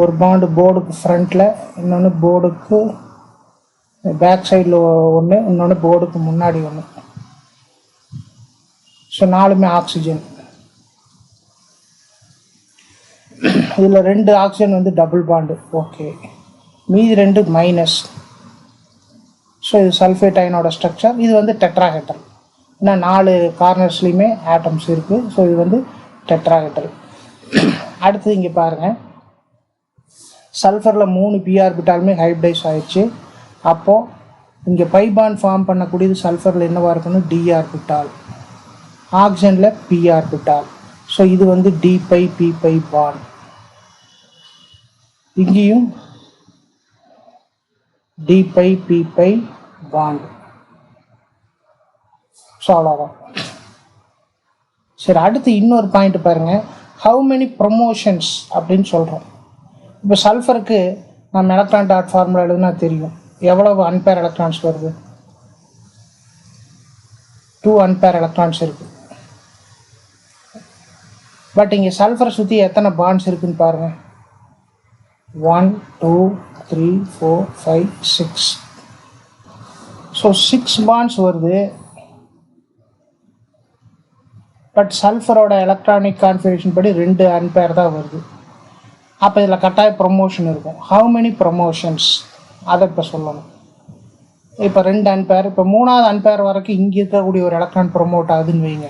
ஒரு பாண்டு போர்டுக்கு ஃப்ரண்ட்டில், இன்னொன்று போர்டுக்கு பேக் சைடில் ஒன்று, இன்னொன்று போர்டுக்கு முன்னாடி ஒன்று. ஸோ 4மே ஆக்சிஜன். இதில் 2 ஆக்சிஜன் வந்து டபுள் பாண்டு, ஓகே, மீதி 2 மைனஸ். ஸோ இது சல்ஃபேட் அயனோட ஸ்ட்ரக்சர். இது வந்து டெட்ராஹெட்ரல், ஏன்னா 4 கார்னர்ஸ்லேயுமே ஆட்டம்ஸ் இருக்குது. ஸோ இது வந்து டெட்ராஹெட்ரல். அடுத்தது இங்கே பாருங்கள், சல்ஃபரில் 3 p ஆர்பிட்டாலுமே ஹைபிரிடைஸ் ஆயிடுச்சு. அப்போது இங்கே பை பாண்ட் ஃபார்ம் பண்ணக்கூடியது சல்ஃபரில் என்னவாக இருக்கணும், d ஆர்பிட்டால், ஆக்சிஜனில் p ஆர்பிட்டால். ஸோ இது வந்து d pi p pi bond. இங்கேயும் d pi p pi bond. So அவ்வளோதான். சரி, அடுத்து இன்னொரு பாயிண்ட் பாருங்கள், ஹவு மெனி ப்ரொமோஷன்ஸ் அப்படின்னு சொல்கிறோம். இப்போ சல்ஃபருக்கு நம்ம எலக்ட்ரான் டாட் ஃபார்முலா எழுதுனா தெரியும், எவ்வளவு அன்பேர் எலக்ட்ரான்ஸ் வருது, 2 அன்பேர் எலக்ட்ரான்ஸ் இருக்குது. பட் இங்கே சல்ஃபரை சுற்றி எத்தனை பாண்ட்ஸ் இருக்குன்னு பாருங்கள், 1 2 3 4 5 6. ஸோ 6 பாண்ட்ஸ் வருது. பட் சல்ஃபரோட எலக்ட்ரானிக் கான்ஃபிகரேஷன் படி 2 அன்பேர் தான் வருது. அப்போ இதில் கட்டாய ப்ரொமோஷன் இருக்கும். ஹவு மெனி ப்ரொமோஷன்ஸ் அதை இப்போ சொல்லணும். இப்போ 2 அன்பேர், இப்போ 3வது அன்பேர் வரைக்கும் இங்கே இருக்கக்கூடிய ஒரு எலக்ட்ரான் ப்ரொமோட் ஆகுதுன்னு வைங்க.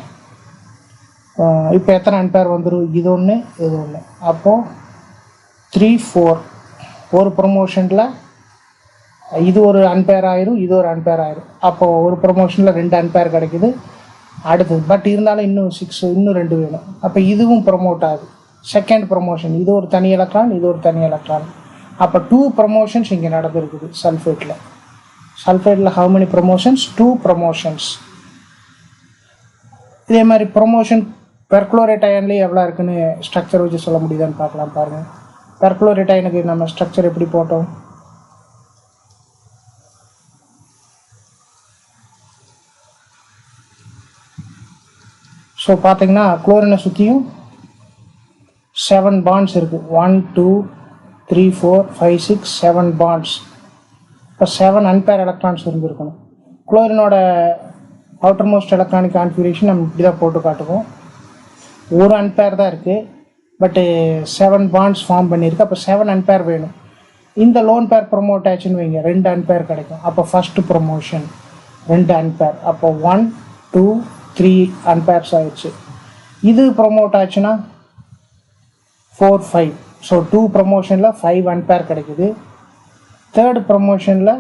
இப்போ எத்தனை அன்பேர் வந்துடும்? இது ஒன்று, இது ஒன்று. அப்போது 3 4 ஒரு ப்ரொமோஷனில் இது ஒரு அன்பேர் ஆயிரும், இது ஒரு அன்பேர் ஆயிரும். அப்போது ஒரு ப்ரொமோஷனில் 2 அன்பேர் கிடைக்குது. அடுத்தது பட் இருந்தாலும் இன்னும் 6, இன்னும் 2 வேணும். அப்போ இதுவும் ப்ரொமோட் ஆகுது. செகண்ட் ப்ரொமோஷன், இது ஒரு தனி எலக்ட்ரான், இது ஒரு தனி எலக்ட்ரான். அப்போ 2 ப்ரொமோஷன்ஸ் இங்கே நடந்திருக்குது சல்ஃபேட்டில். சல்ஃபேட்டில் ஹவு மெனி ப்ரொமோஷன்ஸ்? 2 ப்ரொமோஷன்ஸ். இதே மாதிரி ப்ரொமோஷன் பெர்க்ளோரேட் அயன்லேயே எவ்வளோ இருக்குன்னு ஸ்ட்ரக்சர் வச்சு சொல்ல முடியுதான்னு பார்க்கலாம். பாருங்கள், பெர்க்ளோரேட் அயனுக்கு நம்ம ஸ்ட்ரக்சர் எப்படி போட்டோம்? ஸோ பார்த்தீங்கன்னா குளோரினை சுற்றியும் 7 பாண்ட்ஸ் இருக்குது. 1 2 3 4 5 6 7 பாண்ட்ஸ். இப்போ 7 அன்பேர் எலக்ட்ரான்ஸ் இருந்துருக்கணும். குளோரினோட அவுட்டர் மோஸ்ட் எலக்ட்ரானிக் கான்ஃபிகரேஷன் நம்ம இப்படி தான் போட்டு காட்டுவோம். ஒரு அன்பேர் தான் இருக்குது, பட்டு 7 பாண்ட்ஸ் ஃபார்ம் பண்ணியிருக்கு. அப்போ 7 அன்பேர் வேணும். இந்த லோன் பேர் ப்ரொமோட் ஆச்சுன்னு வைங்க, 2 அன்பேர் கிடைக்கும். அப்போ ஃபஸ்ட்டு ப்ரொமோஷன் 2 அன்பேர். அப்போ 1 2 3 அன்பேர்ஸ் ஆயிடுச்சு. இது ப்ரொமோட் ஆச்சுன்னா 4 5. ஸோ 2 ப்ரொமோஷனில் 5 அன்பேர் கிடைக்குது. தேர்டு ப்ரொமோஷனில்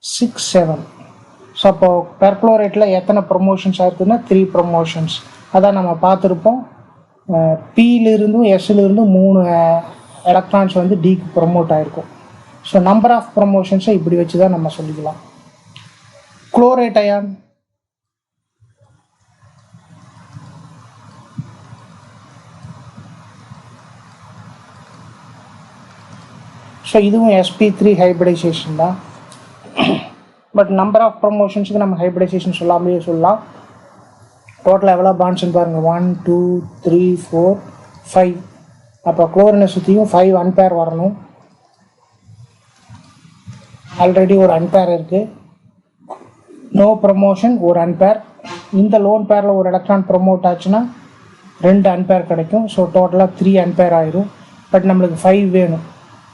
6 7. ஸோ அப்போது பெர்க்ளோரேட்டில் எத்தனை ப்ரொமோஷன்ஸ் ஆயிருக்குன்னா 3 ப்ரொமோஷன்ஸ். அதான் நம்ம பார்த்துருப்போம். பியிலிருந்தும் எஸ்ஸிலிருந்தும் 3 எலக்ட்ரான்ஸ் வந்து டிக்கு ப்ரொமோட் ஆகிருக்கும். ஸோ நம்பர் ஆஃப் ப்ரொமோஷன்ஸை இப்படி வச்சு தான் நம்ம சொல்லிக்கலாம். குளோரேட் அயான் ஸோ இதுவும் sp3 ஹைப்ரிடைசேஷன் தான். பட் நம்பர் ஆஃப் ப்ரொமோஷன்ஸுக்கு நம்ம ஹைப்ரிடைசேஷன் சொல்லாமலே சொல்லலாம். டோட்டலாக எவ்வளோ பாண்ட்ஸ்ன்னு பாருங்கள், 1 2 3 4 5. அப்போ குளோரினை சுற்றியும் 5 அன்பேர் வரணும். ஆல்ரெடி ஒரு அன்பேர் இருக்குது. நோ ப்ரொமோஷன், ஒரு அன்பேர். இந்த லோன் பேரில் ஒரு எலக்ட்ரான் ப்ரொமோட் ஆச்சுன்னா 2 அன்பேர் கிடைக்கும். ஸோ டோட்டலாக 3 அன்பேர் ஆயிரும். பட் நம்மளுக்கு 5 வேணும்.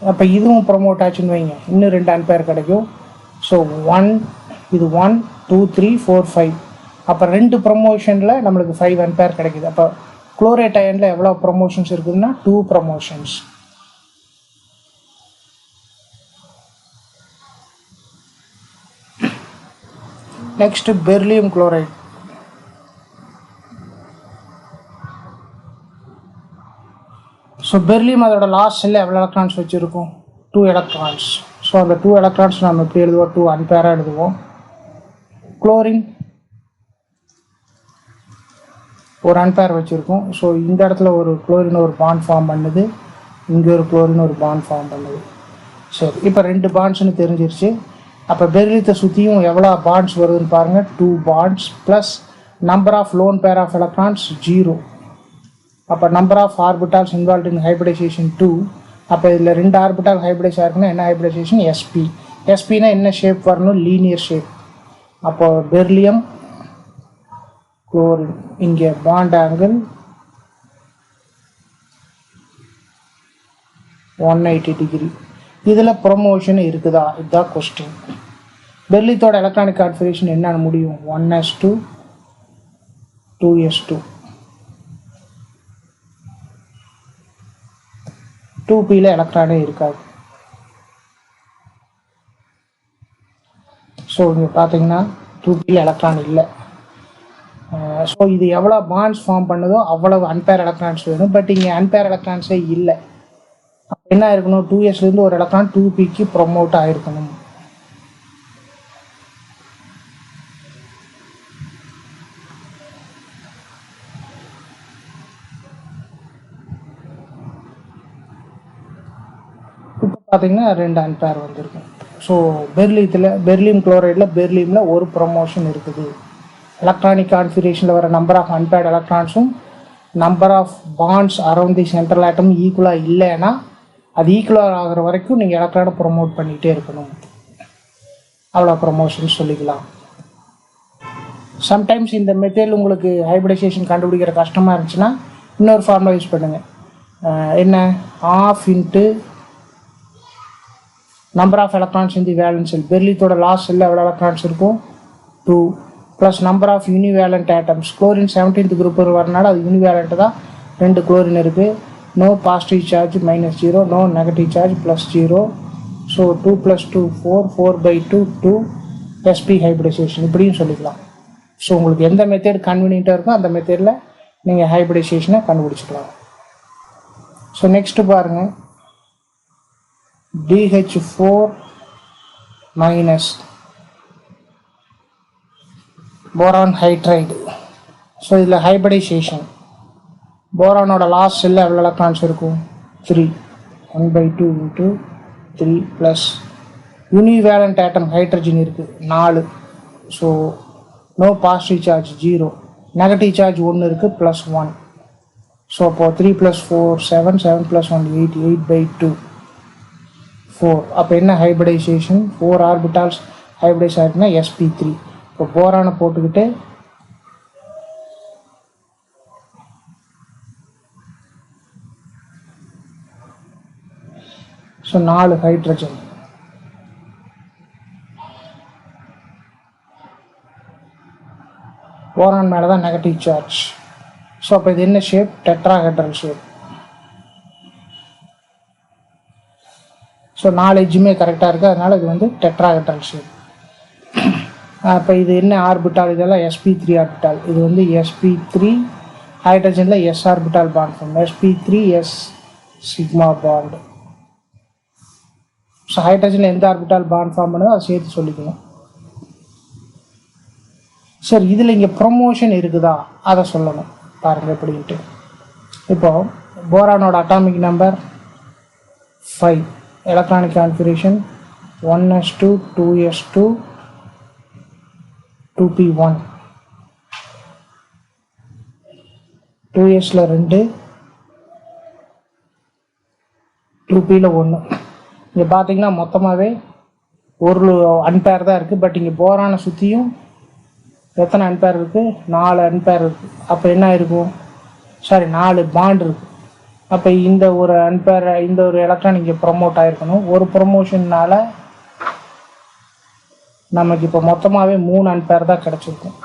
அப்போ இதுவும் ப்ரொமோட் ஆச்சுன்னு வைங்க, இன்னும் 2 அன்பேர் கிடைக்கும். ஸோ 1 இது 1 2 3 4 5. அப்போ 2 ப்ரொமோஷனில் நம்மளுக்கு 5 அன்பேர் கிடைக்குது. அப்போ குளோரேட் அயனில் எவ்வளோ ப்ரொமோஷன்ஸ் இருக்குதுன்னா 2 promotions. Next beryllium chloride. So beryllium அதோட லாஸ்ட் செல்லில் எவ்வளோ எலக்ட்ரான்ஸ் வச்சுருக்கோம்? 2 எலக்ட்ரான்ஸ். ஸோ அந்த 2 எலக்ட்ரான்ஸ் நம்ம எப்படி எழுதுவோம்? 2 அன்பேராக எழுதுவோம். குளோரின் ஒரு அன்பேர் வச்சுருக்கோம். ஸோ இந்த இடத்துல ஒரு குளோரின் ஒரு பாண்ட் ஃபார்ம் பண்ணுது, இங்கே ஒரு குளோரின் ஒரு பாண்ட் ஃபார்ம் பண்ணுது. சரி, இப்போ 2 பாண்ட்ஸ்னு தெரிஞ்சிருச்சு. அப்போ பெர்லியத்தை சுற்றியும் எவ்வளோ பாண்ட்ஸ் வருதுன்னு பாருங்கள், 2 bonds plus number of lone pair of electrons 0. அப்போ number of orbitals involve in hybridisation 2. அப்போ இதில் 2 ஆர்பிட்டால் ஹைப்ரிடைஸ் ஆயிருக்குன்னா என்ன ஹைப்ரிடைசேஷன்? sp. sp-னா என்ன ஷேப் வரணும்? Linear shape. அப்போ பெர்லியம் குளோரின், இங்கே பாண்ட் ஆங்கிள் 180 டிகிரி. இதில் ப்ரொமோஷன் இருக்குதா? இதுதான் கொஸ்டின். பெர்லியத்தோட எலக்ட்ரானிக் கான்ஃபிகரேஷன் என்னன்னு முடியும்? 1s2 2s2. 2pயில் எலக்ட்ரானே இருக்காது. ஸோ இங்கே பார்த்தீங்கன்னா 2pயில் எலக்ட்ரான் இல்லை. ஸோ இது எவ்வளோ பாண்ட்ஸ் ஃபார்ம் பண்ணுதோ அவ்வளவு அன்பேர் எலக்ட்ரான்ஸ் வேணும். பட் இங்கே அன்பேர் எலக்ட்ரான்ஸே இல்லை. என்ன இருக்கணும்? 2sலேருந்து ஒரு எலக்ட்ரான் 2pக்கு ப்ரொமோட் ஆகிருக்கணும். இப்போ பார்த்தீங்கன்னா 2 அன்பேர் வந்திருக்கும். ஸோ பெர்லியம் குளோரைடில் பெர்லியமில் ஒரு ப்ரொமோஷன் இருக்குது. எலக்ட்ரானிக் கான்ஃபிகரேஷனில் வர நம்பர் ஆஃப் அன்பேர்ட் எலக்ட்ரான்ஸும் number of bonds around the central atom ஈக்குவலாக இல்லைன்னா அது ஈக்குவல் ஆகிற வரைக்கும் நீங்கள் எலக்ட்ரானை ப்ரொமோட் பண்ணிகிட்டே இருக்கணும். அவ்வளோ ப்ரொமோஷன் சொல்லிக்கலாம். சம்டைம்ஸ் இந்த மெத்தேடில் உங்களுக்கு ஹைபிரிடைசேஷன் கண்டுபிடிக்கிற கஷ்டமாக இருந்துச்சுன்னா இன்னொரு ஃபார்முலா யூஸ் பண்ணுங்கள். என்ன, of into number of electrons in the valence shell. பெர்லித்தோட லாஸ்ட் செல்லில் எவ்வளோ எலக்ட்ரான்ஸ் இருக்கும், 2 plus number of univalent atoms. Chlorine 17th group வரனால அது யூனிவேலண்ட் தான், 2 குளோரின் இருக்குது. No positive charge -0, no negative charge +0. So 2 + 2 4, 4/2 2 sp hybridization இப்படியும் சொல்லிக்கலாம். ஸோ உங்களுக்கு எந்த மெத்தேட் கன்வீனியண்ட்டாக இருக்கோ அந்த மெத்தேடில் நீங்கள் ஹைபிரிடைசேஷனை கண்டுபிடிச்சிக்கலாம். ஸோ நெக்ஸ்ட்டு பாருங்கள், BH4 minus boron hydride. So இதில் ஹைபிரிடைசேஷன் போரானோட லாஸ்ட் செல்லில் எவ்வளோ எலக்ட்ரான்ஸ் இருக்கும், 3, 1/2 × 3 ப்ளஸ் யூனிவேலண்ட் ஆட்டம் ஹைட்ரஜன் இருக்குது 4. So no positive charge 0, negative charge 1 இருக்குது +1. ஸோ அப்போது 3 + 4 7, 7 + 1 8, 8/2 4. அப்போ என்ன ஹைபிரிடைசேஷன், 4 ஆர்பிட்டால்ஸ் ஹைபிரிடைஸ் ஆகிட்டுனா sp3. இப்போ போரானை போட்டுக்கிட்டு ஸோ 4 ஹைட்ரஜன், போரான் மேலே தான் நெகட்டிவ் சார்ஜ். ஸோ அப்போ இது என்ன ஷேப், டெட்ராஹெட்ரல் ஷேப். ஸோ 4 எட்ஜுமே கரெக்டாக இருக்குது, அதனால் இது வந்து டெட்ராஹெட்ரல் ஷேப். அப்போ இது என்ன ஆர்பிட்டால், இதெல்லாம் sp3 ஆர்பிட்டால். இது வந்து sp3 ஹைட்ரஜனில் s orbital bond form, sp3 s sigma bond. So ஹைட்ரஜனில் எந்த ஆர்பிட்டால் பாண்ட் ஃபார்ம் பண்ணுதோ அதை சேர்த்து சொல்லிக்கணும். சரி, இதில் இங்கே ப்ரொமோஷன் இருக்குதா அதை சொல்லணும், பாருங்கள் எப்படின்ட்டு. இப்போது போரானோட atomic number 5, electronic configuration 1s2 2s2 2p1, 2sல 2 2pல 1. இங்கே பார்த்தீங்கன்னா மொத்தமாகவே ஒரு அன்பேர் தான் இருக்குது. பட் இங்கே போரானை சுற்றியும் எத்தனை அன்பேர் இருக்குது, 4 அன்பேர் இருக்குது. அப்போ என்ன இருக்கும், 4 பாண்ட் இருக்குது. அப்போ இந்த ஒரு அன்பேர், இந்த ஒரு எலக்ட்ரான் இங்கே ப்ரொமோட் ஆகிருக்கணும். ஒரு ப்ரொமோஷன்னால் நமக்கு இப்போ மொத்தமாகவே 3 அன்பேர் தான் கிடச்சிருக்கும்.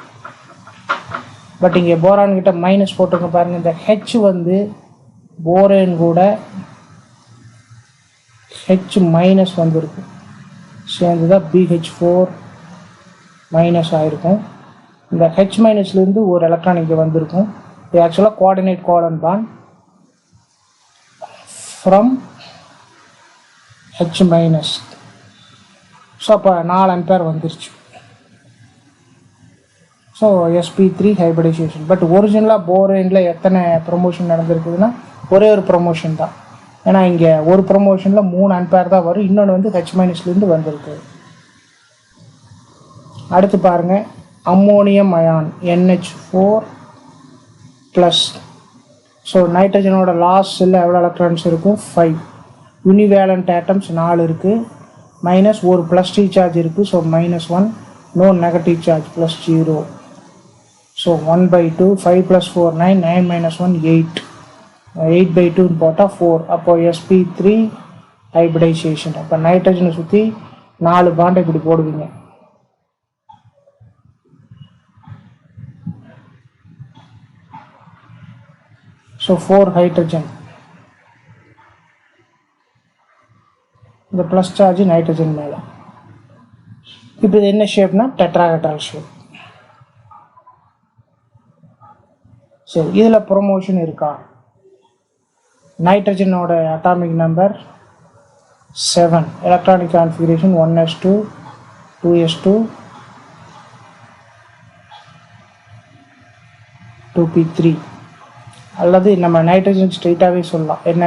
பட் இங்கே போரான்கிட்ட மைனஸ் போட்டிருக்க பாருங்கள். இந்த ஹெச் வந்து போரேன் கூட ஹெச் மைனஸ் வந்துருக்கு, சேர்ந்து தான் BH4 மைனஸ் ஆகிருக்கும். இந்த ஹெச் மைனஸ்லேருந்து ஒரு எலக்ட்ரான் இங்கே வந்திருக்கும். இது ஆக்சுவலாக coordinate covalent bond from H minus. So அப்போ 4 அம்பேர் வந்துருச்சு. So sp3 hybridisation. பட் ஒரிஜினலாக போரேனில் எத்தனை ப்ரொமோஷன் நடந்திருக்குதுன்னா ஒரே ஒரு ப்ரொமோஷன் தான். ஏன்னா இங்கே ஒரு ப்ரொமோஷனில் 3 அம்பேர் தான் வரும், இன்னொன்று வந்து ஹெச் மைனஸ்லேருந்து வந்திருக்கு. அடுத்து பாருங்கள், ammonium ion NH4 plus. So நைட்ரஜனோட லாஸ்ட் செல்லில் எவ்வளோ எலக்ட்ரான்ஸ் இருக்கும், 5. யூனிவேலண்ட் ஆட்டம்ஸ் 4 இருக்குது, மைனஸ் ஒரு ப்ளஸ் டி சார்ஜ் இருக்குது. So -1, no negative charge +0. So 1/2, 5 + 4 9, 9 - 1 8, 8/2 போட்டால் 4. அப்போது sp3 ஹைபிரிடைசேஷன். அப்போ நைட்ரஜனை சுற்றி 4 பாண்டை இப்படி போடுவீங்க. ஸோ 4 ஹைட்ரஜன், இந்த ப்ளஸ் சார்ஜ் நைட்ரஜன் மேலே. இப்போ இது என்ன ஷேப்னா டெட்ராஹெட்ரல் ஷேப். சரி, இதில் ப்ரொமோஷன் இருக்கா? நைட்ரஜனோட atomic number 7, electronic configuration 1s2 2s2 2p3. அல்லது நம்ம நைட்ரஜன் ஸ்ட்ரெயிட்டாகவே சொல்லலாம். என்ன,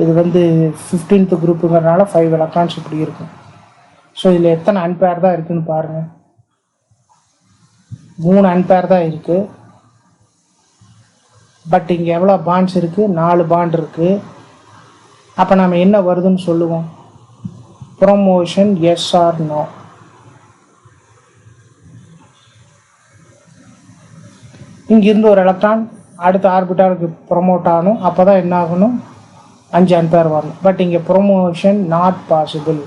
இது வந்து 15th குரூப்புங்கிறனால 5 எலக்ட்ரான்ஸ் இப்படி இருக்கும். ஸோ இதில் எத்தனை அன்பேர் தான் இருக்குதுன்னு பாருங்கள். 3 அன்பேர் தான் இருக்குது. பட் இங்கே எவ்வளோ பாண்ட்ஸ் இருக்குது, 4 பாண்ட் இருக்குது. அப்போ நம்ம என்ன வருதுன்னு சொல்லுவோம்? Promotion yes or no. இங்கிருந்து ஒரு எலக்ட்ரான் அடுத்த ஆர்பிட்டாலுக்கு ப்ரொமோட் ஆகணும். அப்போ தான் என்ன ஆகணும்? 5 ஆம்பியர் வரணும். பட் இங்கே ப்ரொமோஷன் நாட் பாசிபிள்.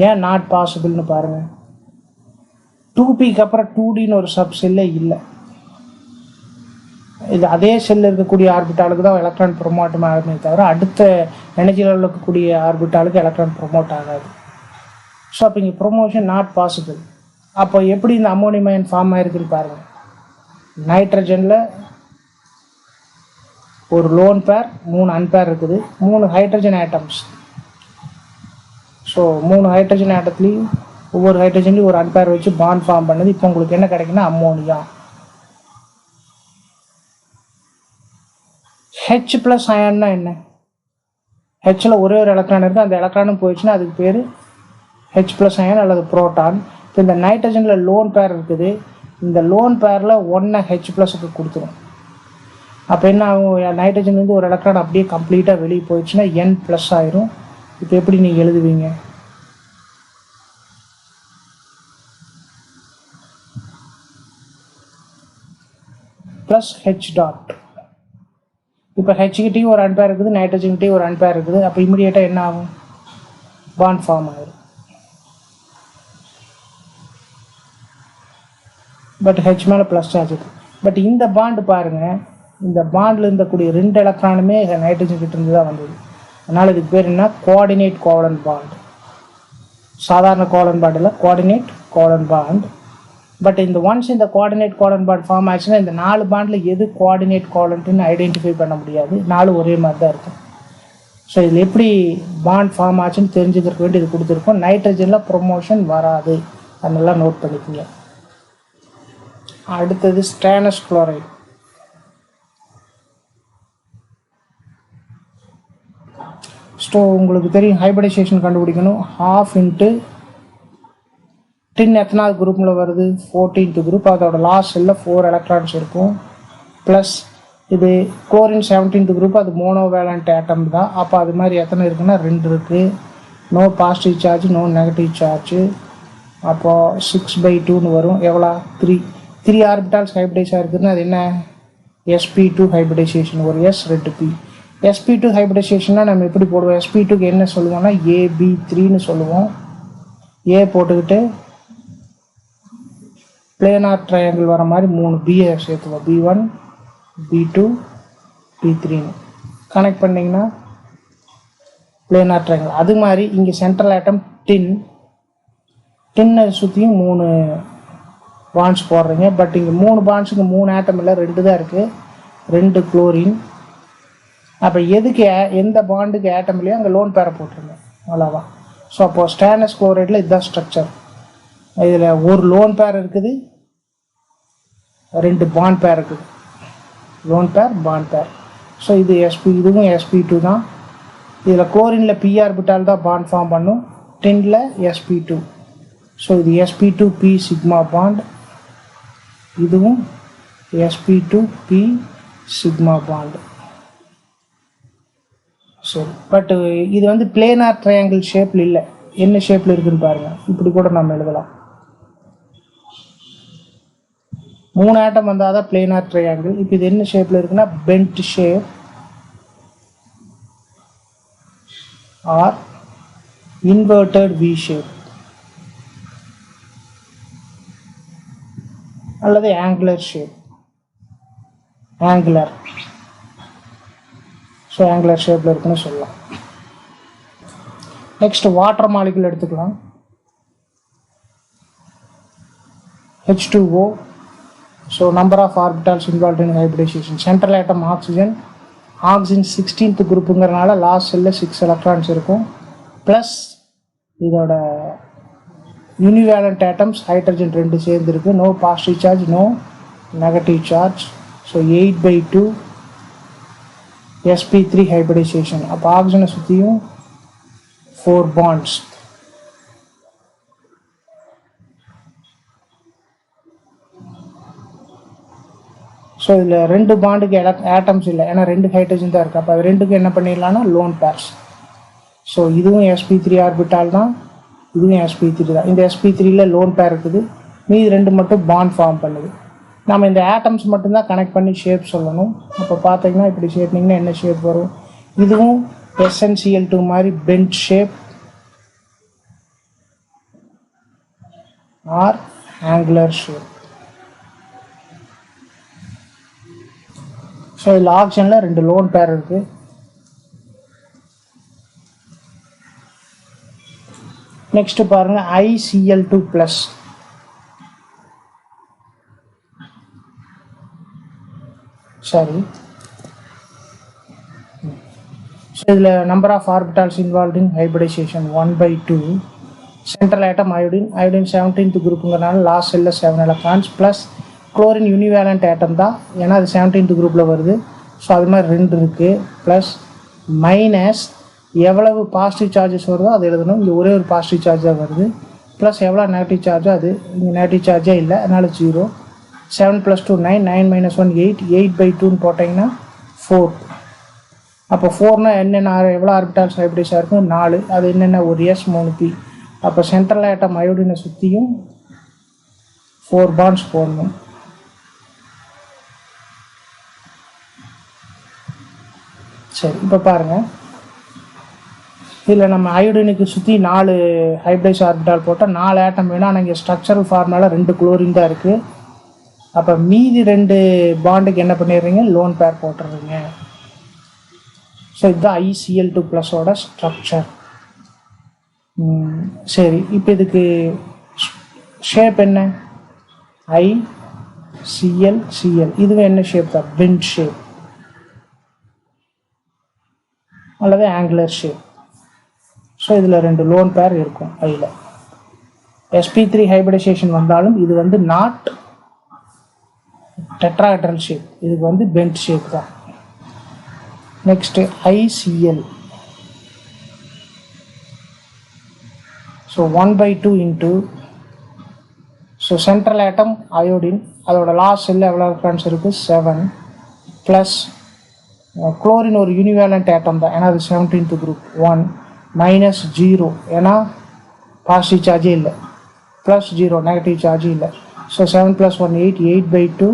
ஏன் நாட் பாசிபிள்னு பாருங்கள். 2Pக்கு அப்புறம் 2Dன்னு ஒரு சப் செல்லே இல்லை. இது அதே செல்லில் இருக்கக்கூடிய ஆர்பிட்டாலுக்கு தான் எலக்ட்ரான் ப்ரொமோட் ஆகுமே தவிர அடுத்த எனர்ஜி லெவலில் இருக்கக்கூடிய ஆர்பிட்டாலுக்கு எலக்ட்ரான் ப்ரொமோட் ஆகாது. ஸோ அப்போ இங்கே ப்ரொமோஷன் நாட் பாசிபிள். அப்போ எப்படி இந்த அம்மோனியம் அயன் ஃபார்ம் ஆயிருக்குன்னு பாருங்கள். நைட்ரஜனில் ஒரு லோன் பேர் 3 அன்பேர் இருக்குது, 3 ஹைட்ரஜன் ஆட்டம்ஸ். ஸோ 3 ஹைட்ரஜன் ஆட்டத்துலேயும் ஒவ்வொரு ஹைட்ரஜன்லையும் ஒரு அன்பேர் வச்சு பாண்ட் ஃபார்ம் பண்ணது. இப்போ உங்களுக்கு என்ன கிடைக்குன்னா அம்மோனியா. ஹெச் ப்ளஸ் அயன்னா என்ன? ஹெச்சில் ஒரே ஒரு எலக்ட்ரான் இருக்குது, அந்த எலக்ட்ரானும் போயிடுச்சுன்னா அதுக்கு பேர் ஹெச் ப்ளஸ் அயன் அல்லது புரோட்டான். இப்போ இந்த நைட்ரஜனில் லோன் பேர் இருக்குது, இந்த லோன் பேரில் 1 ஹெச் ப்ளஸுக்கு கொடுத்துரும். அப்போ என்ன ஆகும்? நைட்ரஜன்லேருந்து ஒரு எலக்ட்ரான் அப்படியே கம்ப்ளீட்டாக வெளியே போயிடுச்சுன்னா N ப்ளஸ் ஆயிரும். இப்போ எப்படி நீங்கள் எழுதுவீங்க? Plus H dot. இப்போ ஹெச்கிட்டையும் ஒரு அன்பேர் இருக்குது, நைட்ரஜன்கிட்டையும் ஒரு அன்பேர் இருக்குது. அப்போ இமிடியேட்டாக என்ன ஆகும்? பாண்ட் ஃபார்ம் ஆயிடும். பட் ஹெச் மேலே ப்ளஸ் சார்ஜ் இருக்குது. பட் இந்த பாண்டு பாருங்கள், இந்த பாண்டில் இருந்தக்கூடிய 2 எலக்ட்ரானுமே நைட்ரஜன் கிட்ட இருந்து தான் வந்தது. அதனால் இதுக்கு பேர் என்ன? Coordinate covalent bond. சாதாரண கோவலன்ட் பாண்ட் இல்லை, கோஆர்டினேட் கோவலன்ட் பாண்ட். பட் இந்த ஒன்ஸ் இந்த கோஆர்டினேட் கோவலன்ட் பாண்ட் ஃபார்ம் ஆச்சுன்னா இந்த 4 பாண்டில் எது கோஆர்டினேட் கோவலன்ட்னு ஐடென்டிஃபை பண்ண முடியாது. 4 ஒரே மாதிரி தான் இருக்கும். ஸோ இதில் எப்படி பாண்ட் ஃபார்ம் ஆச்சுன்னு தெரிஞ்சுக்கிறதுக்கு வேண்டி இது கொடுத்துருக்கோம். நைட்ரஜனில் ப்ரொமோஷன் வராது, அதெல்லாம் நோட் பண்ணிக்கோங்க. அடுத்தது ஸ்டேனஸ் குளோரைடு. ஸோ உங்களுக்கு தெரியும் ஹைபிரிடைசேஷன் கண்டுபிடிக்கணும். 1/2 இன்ட்டு டின் எத்தனாவது குரூப்பில் வருது? 14th group. அதோட லாஸ்ட் செல்லில் 4 எலக்ட்ரான்ஸ் இருக்கும். ப்ளஸ் இது குளோரின் 17th குரூப், அது மோனோவேலண்ட் ஆட்டம் தான். அப்போ அது மாதிரி எத்தனை இருக்குன்னா 2 இருக்குது. No positive charge, no negative charge. அப்போது 6/2ன்னு வரும். எவ்வளோ? 3 ஆர்பிட்டால்ஸ் ஹைபிரிடைஸாக இருக்குதுன்னா அது என்ன? sp2 hybridisation. ஒரு S 2 P. sp2 ஹைபிரிடைசேஷன்னா நம்ம எப்படி போடுவோம்? sp2க்கு என்ன சொல்லுவோம்னா AB3ன்னு சொல்லுவோம். A போட்டுக்கிட்டு பிளேனார் ட்ரையாங்கிள் வர மாதிரி 3 பியை சேர்த்துவோம். B1 B2 B3ன்னு கனெக்ட் பண்ணிங்கன்னா பிளேனார் ட்ரையாங்கிள். அது மாதிரி இங்கே சென்ட்ரல் ஆட்டம் டின்னை சுற்றியும் 3 பாண்ட்ஸ் போடுறீங்க. பட் இங்கே 3 பாண்ட்ஸுக்கு 3 ஆட்டம் இல்லை, 2 தான் இருக்குது. 2 குளோரின். அப்போ எதுக்கு எந்த பாண்டுக்கு ஆட்டம் இல்லையோ அங்கே லோன் பேரை போட்டுருங்க, அவ்வளோவா. ஸோ அப்போது ஸ்டேனஸ் குளோரைடில் இதுதான் ஸ்ட்ரக்சர். இதில் ஒரு லோன் பேர் இருக்குது, 2 பாண்ட் பேர் இருக்குது. லோன் பேர், பாண்ட் பேர். ஸோ இது இதுவும் sp2 தான். இதில் குளோரினில் p ஆர்பிட்டால் தான் பாண்ட் ஃபார்ம் பண்ணும், டின்னில் sp2. ஸோ இது sp2p சிக்மா பாண்ட், இதுவும் sp2p சிக்மா பாண்ட். சரி, பட் இது வந்து பிளேனார் ட்ரையாங்கிள் ஷேப்பில் இல்லை. என்ன ஷேப்பில் இருக்குதுன்னு பாருங்கள். இப்படி கூட நம்ம எழுதலாம். 3 ஆட்டம் வந்தால் தான் பிளேனார் ட்ரையாங்கிள். இப்போ இது என்ன ஷேப்பில் இருக்குன்னா bent shape or inverted V shape அல்லது angular shape. Angular. So angular ஷேப்பில் இருக்குன்னு சொல்லலாம். நெக்ஸ்ட் வாட்டர் மாலிகுல் எடுத்துக்கலாம். H2O. So number of orbitals involve in hybridization. Central atom oxygen. Oxygen 16th குரூப்புங்கிறனால லாஸ்ட் செல்லில் 6 எலக்ட்ரான்ஸ் இருக்கும். ப்ளஸ் இதோட யூனிவேலண்ட் ஆட்டம்ஸ் ஹைட்ரஜன் 2 சேர்ந்துருக்கு. No positive charge, no negative charge. So 8/2 sp3 hybridization. அப்போ ஆக்சிஜனை சுற்றியும் 4 பாண்ட்ஸ். ஸோ ஸோ இதில் ரெண்டு பாண்டுக்கு ஆட்டம்ஸ் இல்லை, ஏன்னா ரெண்டு ஹைட்ரஜன் தான் இருக்குது. அப்போ அது ரெண்டுக்கும் என்ன பண்ணிடலாம்னா லோன் பேர்ஸ். ஸோ இதுவும் sp3 ஆர்பிட்டால் தான், இதுவும் sp3 தான். இந்த sp3யில் லோன் பேர் இருக்குது, மீதி ரெண்டு மட்டும் பாண்ட் ஃபார்ம் பண்ணுது. நம்ம இந்த ஆட்டம்ஸ் மட்டும்தான் கனெக்ட் பண்ணி ஷேப் சொல்லணும். அப்போ பார்த்தீங்கன்னா இப்படி சேர்த்திங்கன்னா என்ன ஷேப் வரும்? இதுவும் SnCl2 மாதிரி bent shape or angular shape. So இதில் ஆக்சிஜனில் ரெண்டு லோன் பேர் இருக்குது. நெக்ஸ்ட் பாருங்க ICl2+. சரி, ஸோ இதில் number of orbitals involve in hybridization 1/2. Central atom iodine 17th குரூப்புங்கிறனால லாஸ்ட் செல்லில் 7 electrons plus chlorine univalent atom தான், ஏன்னா அது 17th குரூப்பில் வருது. ஸோ அது மாதிரி 2 இருக்குது. ப்ளஸ் மைனஸ் எவ்வளவு பாசிட்டிவ் சார்ஜஸ் வருதோ அது எழுதணும். இங்கே ஒரே ஒரு பாசிட்டிவ் சார்ஜாக வருது. ப்ளஸ் எவ்வளோ நெகட்டிவ் சார்ஜோ அது இங்கே நெகட்டிவ் சார்ஜே இல்லை, அதனால் 0. 7 + 2 9, 9 - 1 8, 8/2ன்னு போட்டிங்கன்னா 4. அப்போ 4னா என்னென்ன எவ்வளோ ஆர்பிட்டால்ஸ் ஹைபிரிடைஸாக இருக்கும்? 4. அது என்னென்ன? ஒரு S 3 P. அப்போ சென்ட்ரல் ஆட்டம் அயோடினை சுற்றியும் 4 பாண்ட்ஸ் போடணும். சரி, இப்போ பாருங்கள், இதில் நம்ம அயோடினுக்கு சுற்றி 4 ஹைபிரிடைஸ் ஆர்பிட்டால் போட்டால் 4 ஆட்டம் வேணும். ஆனால் இங்கே ஸ்ட்ரக்சரல் ஃபார்முலாவில் 2 குளோரின் தான் இருக்குது. அப்போ மீதி 2 பாண்டுக்கு என்ன பண்ணிடுறீங்க? Lone pair போட்டுடுறீங்க. ஸோ இதுதான் ICl2+ஓட ஸ்ட்ரக்சர். சரி, இப்போ இதுக்கு ஷேப் என்ன? ICl-Cl. இதுவே என்ன ஷேப் தான்? பெண்ட் ஷேப் அல்லது ஆங்குலர் ஷேப். ஸோ இதில் 2 லோன் பேர் இருக்கும். ஐயில் sp3 ஹைபிரிடைசேஷன் வந்தாலும் இது வந்து நாட் டெட்ராஹெட்ரல் ஷேப், இதுக்கு வந்து பெண்ட் ஷேப் தான். Next ICl. So 1/2 into, so central atom iodine, அதோட லாஸ்ட் செல்லில் எவ்வளோ எலக்ட்ரான்ஸ் இருக்குது? 7. ப்ளஸ் குளோரின் ஒரு யூனிவேலண்ட் ஆட்டம் தான், ஏன்னா அது 17th குரூப். 1 மைனஸ் 0, ஏன்னா பாசிட்டிவ் சார்ஜே இல்லை. ப்ளஸ் 0 நெகட்டிவ் சார்ஜும் இல்லை. ஸோ 7 + 1 8, 8/2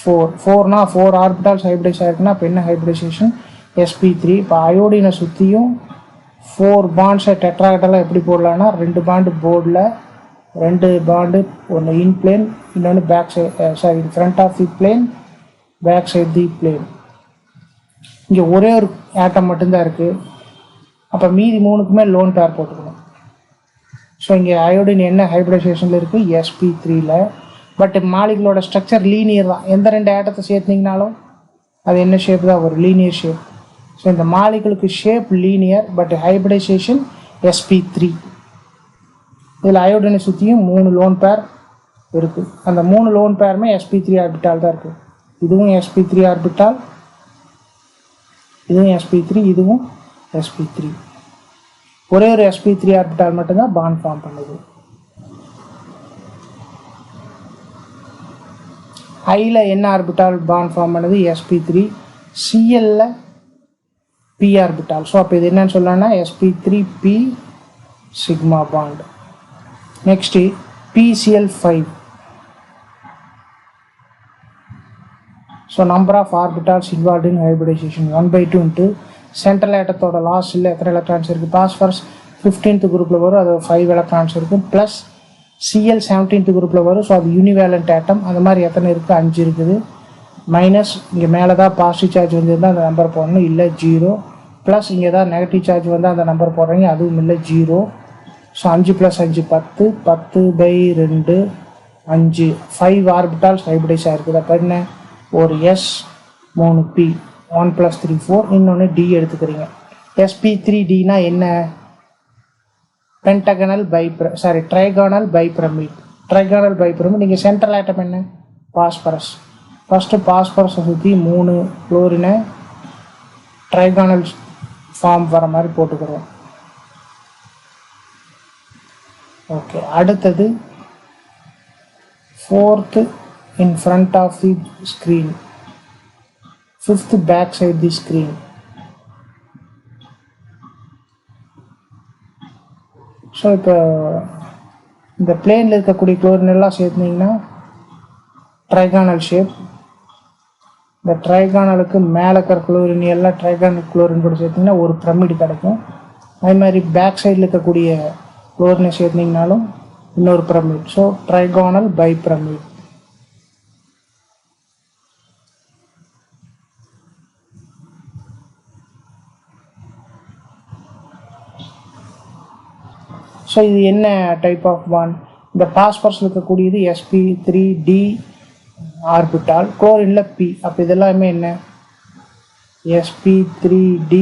4. 4னா 4 ஆர்பிட்டால்ஸ் ஹைபிரிடைஸ் ஆகிருக்குன்னா இப்போ என்ன ஹைபிரிடைசேஷன்? sp3. இப்போ அயோடினை சுற்றியும் 4 பாண்ட்ஸை டெட்ராஹெட்ரலாக எப்படி போடலான்னா 2 பாண்டு போர்டில், 2 பாண்டு, ஒன்று இன் பிளேன், இன்னொன்று back side, front of the plane, back side the plane. இங்கே ஒரே ஒரு ஆட்டம் மட்டும்தான் இருக்குது. அப்போ மீதி 3க்குமே லோன் பேர் போட்டுக்கணும். ஸோ இங்கே அயோடின் என்ன ஹைபிரிடைசேஷனில் இருக்குது? sp3ல. பட் மாலிகுலோட ஸ்ட்ரக்சர் லீனியர் தான். எந்த 2 ஆட்டத்தை சேர்த்திங்கனாலும் அது என்ன ஷேப் தான்? ஒரு லீனியர் ஷேப். ஸோ இந்த மாலிகுலுக்கு shape linear, but hybridization sp3. இதில் அயோடினை சுற்றியும் 3 லோன் பேர் இருக்குது. அந்த 3 லோன் பேருமே sp3 ஆர்பிட்டால் தான் இருக்குது. இதுவும் sp3 ஆர்பிட்டால், இதுவும் sp3, இதுவும் sp3. ஒரே ஒரு sp3 ஆர்பிட்டால் மட்டும்தான் பாண்ட் ஃபார்ம் பண்ணுது. ஐயில் என்ன ஆர்பிட்டால் பாண்ட் ஃபார்ம் பண்ணுது? sp3. Cl-ல p orbital. ஸோ அப்போ இது என்னன்னு சொல்லலாம்னா sp3p sigma bond. Next PCl5. So number of orbitals involve in hybridization 1/2 into central ஆட்டத்தோட லாஸ்ட்டில் எத்தனை எலக்ட்ரான்ஸ் இருக்குது? பாஸ்பரஸ் 15th குரூப்பில் வரும், அது 5 எலக்ட்ரான்ஸ் இருக்கும். ப்ளஸ் Cl 17th குரூப்பில் வரும், ஸோ அது யூனிவேலண்ட் ஆட்டம். அந்த மாதிரி எத்தனை இருக்குது? 5 இருக்குது. மைனஸ் இங்கே மேலே தான் பாசிட்டிவ் சார்ஜ் வந்துருந்தால் அந்த நம்பர் போடணும், இல்லை 0. ப்ளஸ் இங்கே தான் நெகட்டிவ் சார்ஜ் வந்து அந்த நம்பர் போடுறீங்க, அதுவும் இல்லை, 0. ஸோ 5 + 5 10, 10/2 5. 5 ஆர்பிட்டால்ஸ் ஹைபிரிடைஸ் ஆகிருக்குது. அப்போ என்ன? ஒரு S 3 P, 1 + 3 4, இன்னொன்று D எடுத்துக்கிறீங்க. sp3Dனா என்ன? பென்டகனல் ட்ரைகானல் பைபிரமிட். ட்ரைகானல் பைபிரமிட். நீங்கள் சென்ட்ரல் ஆட்டம் என்ன? பாஸ்பரஸ். ஃபஸ்ட்டு பாஸ்பரஸை சுற்றி 3 குளோரினை ட்ரைகானல் ஃபார்ம் வர மாதிரி போட்டுக்கிறோம். ஓகே, அடுத்தது 4th in front of the screen, fifth back side the screen. So இப்போ இந்த பிளேனில் இருக்கக்கூடிய குளோரின் எல்லாம் சேர்த்துனீங்கன்னா ட்ரைகானல் ஷேப். இந்த ட்ரைகானலுக்கு மேலே இருக்கிற குளோரின் எல்லாம் ட்ரைகானல் குளோரின் கூட சேர்த்திங்கன்னா ஒரு பிரமிடு கிடைக்கும். அதே மாதிரி பேக் சைடில் இருக்கக்கூடிய குளோரினை சேர்த்திங்கனாலும் இன்னொரு pyramid. So trigonal bipyramid. So இது என்ன டைப் ஆஃப் பாண்ட்? இந்த பாஸ்பரஸில் இருக்கக்கூடியது sp3d ஆர்பிட்டால், குளோரின்ல p. அப்போ இதெல்லாமே என்ன? sp3d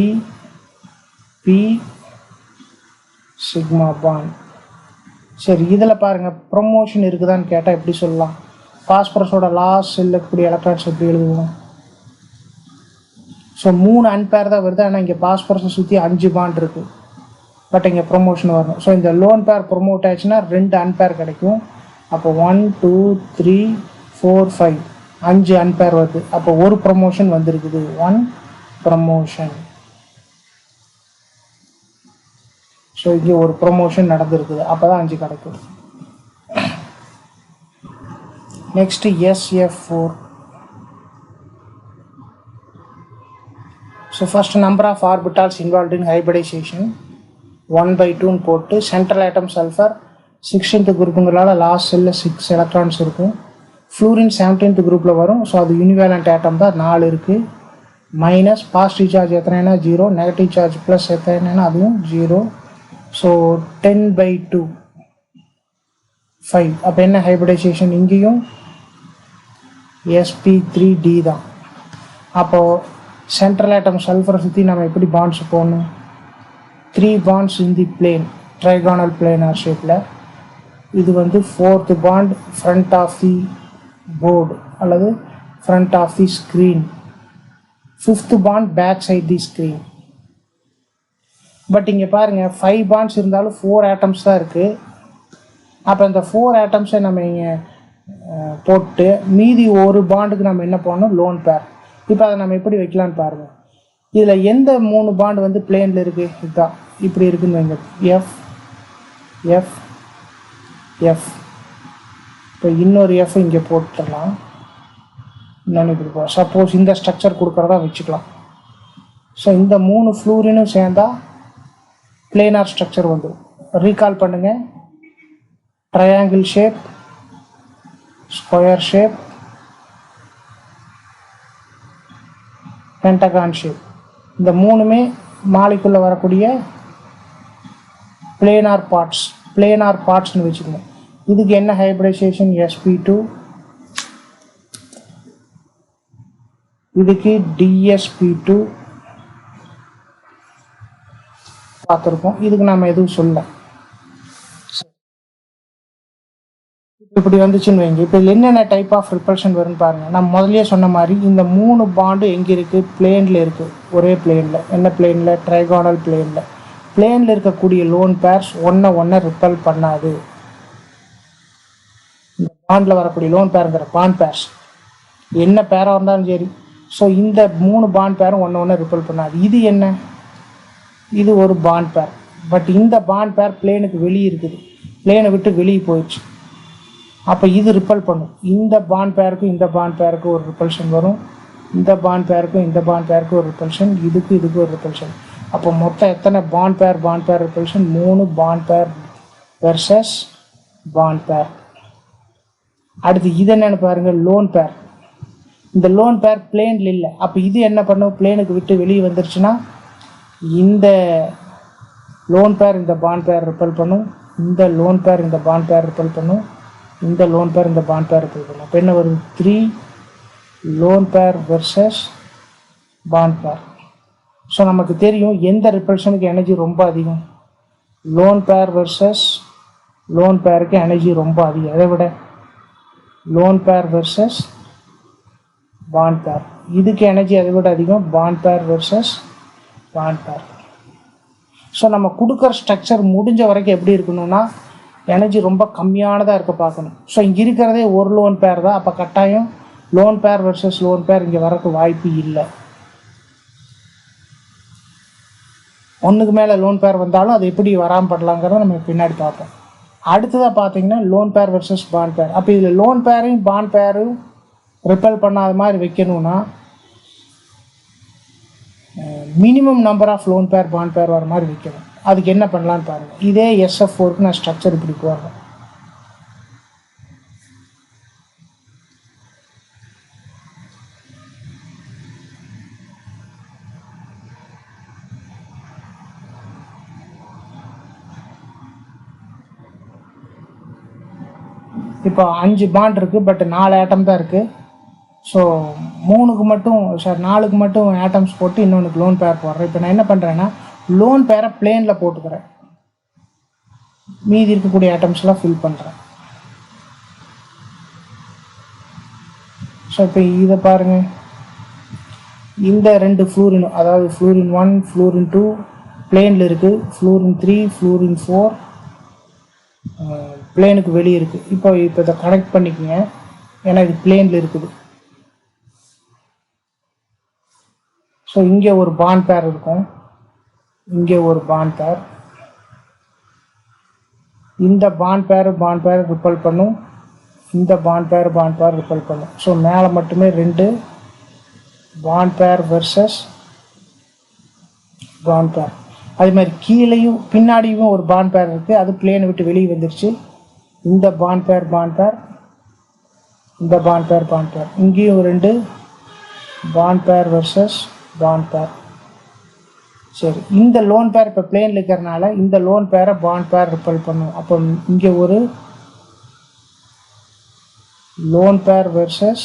p sigma bond. சரி, இதில் பாருங்கள் ப்ரொமோஷன் இருக்குதான்னு கேட்டால் எப்படி சொல்லலாம்? பாஸ்பரஸோட லாஸ்ட் செல்லில் இருக்கக்கூடிய எலக்ட்ரான்ஸ் எப்படி எழுதுவோம்? ஸோ 3 அன்பேர் தான் வருது. ஆனால் இங்கே பாஸ்பரஸை சுற்றி 5 பாண்ட் இருக்குது. பட் இங்கே ப்ரொமோஷன் வரணும். ஸோ இந்த லோன் பேர் ப்ரொமோட் ஆச்சுன்னா 2 அன்பேர் கிடைக்கும். அப்போ 1 2 3 4 5 5 அன்பேர் வருது. அப்போ ஒரு ப்ரொமோஷன் வந்திருக்குது, 1 ப்ரொமோஷன். ஸோ இங்கே ஒரு ப்ரொமோஷன் நடந்திருக்குது, அப்போ தான் 5 கிடைக்கும். Next SF4. So first number of orbitals involved in hybridization 1/2 போட்டு சென்ட்ரல் ஆட்டம் சல்ஃபர் 16th குரூப்புங்கிறனால லாஸ்ட் செல்லில் 6 எலக்ட்ரான்ஸ் இருக்கும். ஃப்ளூரின் 17th குரூப்பில் வரும். ஸோ அது யூனிவேலண்ட் ஆட்டம் தான், 4 இருக்குது. மைனஸ் பாசிட்டிவ் சார்ஜ் எத்தனைனா 0, நெகட்டிவ் சார்ஜ் ப்ளஸ் எத்தனைனா அதுவும் 0. ஸோ 10/2 5. அப்போ என்ன ஹைபிரிடைசேஷன்? இங்கேயும் sp3d தான். அப்போது சென்ட்ரல் ஆட்டம் சல்ஃபரை சுற்றி நம்ம எப்படி பாண்ட்ஸ் போடணும்? 3 bonds in the plane, trigonal planar shapeல. இது வந்து 4th bond front of the board அல்லது front of the screen. 5th bond back side the screen. But இங்கே பாருங்கள் 5 bonds இருந்தாலும் 4 atoms தான் இருக்குது. அப்போ இந்த 4 atomஸை நம்ம இங்கே போட்டு மீதி ஒரு பாண்டுக்கு நம்ம என்ன பண்ணணும்? Loan pair. இப்போ அதை நம்ம எப்படி வைக்கலான்னு பாருங்கள். இதில் எந்த 3 பாண்ட் வந்து பிளேனில் இருக்குது? இதுதான், இப்படி இருக்குன்னு வைங்க. F F F. இப்போ இன்னொரு எஃப் இங்கே போட்டுடலாம். இன்னொன்று இப்படி போ. சப்போஸ் இந்த ஸ்ட்ரக்சர் கொடுக்குறதா வச்சுக்கலாம். ஸோ இந்த 3 ஃப்ளூரினும் சேர்ந்தால் பிளேனார் ஸ்ட்ரக்சர் வந்துடும். ரீகால் பண்ணுங்கள். Triangle shape, square shape, pentagon shape. இந்த 3மே மாலிக்குள்ளே வரக்கூடிய பிளேனார் பார்ட்ஸ்னு வச்சுக்கணும். இதுக்கு என்ன ஹைபிரிடைசேஷன்? sp2. இதுக்கு dsp2 பார்த்துருக்கோம். இதுக்கு நம்ம எதுவும் சொல்ல. இப்படி வந்துச்சுன்னு வைங்க. இப்போ இதில் என்னென்ன டைப் ஆஃப் ரிப்பல்ஷன் வரும்னு பாருங்கள். நான் முதலே சொன்ன மாதிரி இந்த 3 பாண்டு எங்கே இருக்குது? பிளேனில் இருக்குது. ஒரே பிளேனில். என்ன பிளேனில்? ட்ரைகானல் பிளேனில். பிளேனில் இருக்கக்கூடிய லோன் பேர்ஸ் ஒன்றை ரிப்பல் பண்ணாது. இந்த பாண்டில் வரக்கூடிய லோன் பேருங்கிற பாண்ட் பேர்ஸ் என்ன பேராக இருந்தாலும் சரி. ஸோ இந்த 3 பாண்ட் பேரும் ஒன்று ரிப்பல் பண்ணாது. இது என்ன? இது ஒரு பாண்ட் பேர். பட் இந்த பாண்ட் பேர் பிளேனுக்கு வெளியே இருக்குது, பிளேனை விட்டு வெளியே போயிடுச்சு. அப்போ இது ரிப்பல் பண்ணும். இந்த பாண்ட் பேருக்கும் இந்த பாண்ட் பேருக்கும் ஒரு ரிப்பல்ஷன் வரும். இந்த பாண்ட் பேருக்கும் இந்த பாண்ட் பேருக்கும் ஒரு ரிப்பல்ஷன். இதுக்கு ஒரு ரிப்பல்ஷன். அப்போ மொத்தம் எத்தனை பாண்ட் பேர் ரிப்பல்ஷன்? 3 பாண்ட் பேர் வெர்சஸ் பாண்ட் பேர். அடுத்து இது என்னென்னு பாருங்கள், லோன் பேர். இந்த லோன் பேர் பிளேனில் இல்லை. அப்போ இது என்ன பண்ணும்? பிளேனுக்கு விட்டு வெளியே வந்துருச்சுன்னா இந்த லோன் பேர் இந்த பாண்ட் பேர் ரிப்பல் பண்ணும், இந்த லோன் பேர் இந்த பாண்ட் பேர் ரிப்பல் பண்ணும், இந்த லோன் பேர் இந்த பாண்ட் பேர் ரிப்பல் பண்ணும். அப்போ என்ன வருது? 3 லோன் பேர் வெர்சஸ் பாண்ட் பேர். ஸோ நமக்கு தெரியும் எந்த ரிப்பல்ஷனுக்கு எனர்ஜி ரொம்ப அதிகம். லோன் பேர் வெர்சஸ் லோன் பேருக்கு எனர்ஜி ரொம்ப அதிகம். அதை விட லோன் பேர் வெர்சஸ் பாண்ட் பேர், இதுக்கு எனர்ஜி அதை விட அதிகம். பாண்ட் பேர் வெர்சஸ் பாண்ட் பேர். ஸோ நம்ம கொடுக்குற ஸ்ட்ரக்சர் முடிஞ்ச வரைக்கும் எப்படி இருக்கணும்னா எனர்ஜி ரொம்ப கம்மியானதாக இருக்க பார்க்கணும். ஸோ இங்கே இருக்கிறதே ஒரு லோன் பேர் தான். அப்போ கட்டாயம் loan pair versus lone pair இங்கே வரக்கு வாய்ப்பு இல்லை. ஒன்றுக்கு மேலே லோன் பேர் வந்தாலும் அது எப்படி வராமல் படலாங்கிறத நம்ம பின்னாடி பார்ப்போம். அடுத்ததாக பார்த்தீங்கன்னா லோன் பேர் வெர்சஸ் பாண்ட் பேர். அப்போ இதில் லோன் பேரையும் பாண்ட் பேரும் ரிப்பல் பண்ணாத மாதிரி வைக்கணும்னா minimum number of lone pair bond pair வர மாதிரி வைக்கணும். அதுக்கு என்ன பண்ணலான்னு பாருங்கள். இதே SF4க்கு நான் ஸ்ட்ரக்சர் இப்படி போடுறேன். இப்போ 5 பாண்ட் இருக்குது, பட் 4 ஆட்டம் தான் இருக்குது. ஸோ 3க்கு மட்டும் 4க்கு மட்டும் ஆட்டம்ஸ் போட்டு இன்னொன்றுக்கு லோன் பேர் போடுறேன். இப்போ நான் என்ன பண்ணுறேன்னா லோன் பேரை பிளேனில் போட்டுக்கிறேன், மீதி இருக்கக்கூடிய ஆட்டம்ஸ்லாம் ஃபில் பண்ணுறேன். ஸோ இப்போ இதை பாருங்கள், இந்த 2 ஃப்ளூரின், அதாவது ஃப்ளூரின் 1 ஃப்ளூரின் 2 பிளேனில் இருக்குது, ஃப்ளூரின் 3 ஃப்ளூரின் 4 பிளேனுக்கு வெளியே இருக்குது. இப்போ இதை கனெக்ட் பண்ணிக்கோங்க, ஏன்னா இது பிளேனில் இருக்குது. ஸோ இங்கே ஒரு பாண்ட் பேர் இருக்கும், இங்கே ஒரு பாண்ட் பேர், இந்த பாண்ட் பேர் ரிப்பல் பண்ணும், இந்த பாண்ட் பேர் ரிப்பல் பண்ணும். ஸோ மேலே மட்டுமே 2 பாண்ட் பேர் வெர்சஸ் பாண்ட் பேர். அதே மாதிரி கீழேயும் பின்னாடியும் ஒரு பாண்ட் பேர் இருக்குது, அது பிளேனை விட்டு வெளியே வந்துருச்சு. இந்த பாண்ட் பேர் இந்த பாண்ட் பேர் இங்கேயும் 2 பாண்ட் பேர் வெர்சஸ் பாண்ட் பேர். சரி, இந்த லோன் பேர் இப்போ பிளேனில் இருக்கிறனால இந்த லோன் பேரை பாண்ட் பேர் ரிப்பல் பண்ணும். அப்போ இங்கே ஒரு லோன் பேர் வெர்சஸ்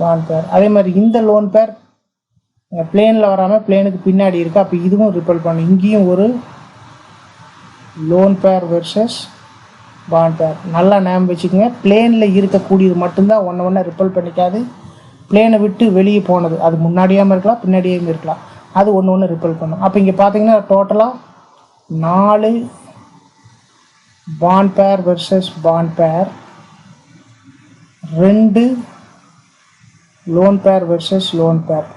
பாண்ட் பேர். அதே மாதிரி இந்த லோன் பேர் பிளேனில் வராமல் பிளேனுக்கு பின்னாடி இருக்குது, அப்போ இதுவும் ரிப்பல் பண்ணும். இங்கேயும் ஒரு லோன் பேர் வெர்சஸ் பாண்ட் பேர். நல்லா ஞாபகம் வச்சுக்கோங்க, பிளேனில் இருக்கக்கூடியது மட்டும்தான் ஒன்று ரிப்பல் பண்ணிக்காது. பிளேனை விட்டு வெளியே போனது, அது முன்னாடியாமல் இருக்கலாம் பின்னாடியாமல் இருக்கலாம், அது ஒன்று ரிப்பல் பண்ணும். அப்போ இங்கே பார்த்தீங்கன்னா டோட்டலாக 4 பாண்ட் பேர் வெர்சஸ் பாண்ட் பேர், 2 lone pair versus lone pair.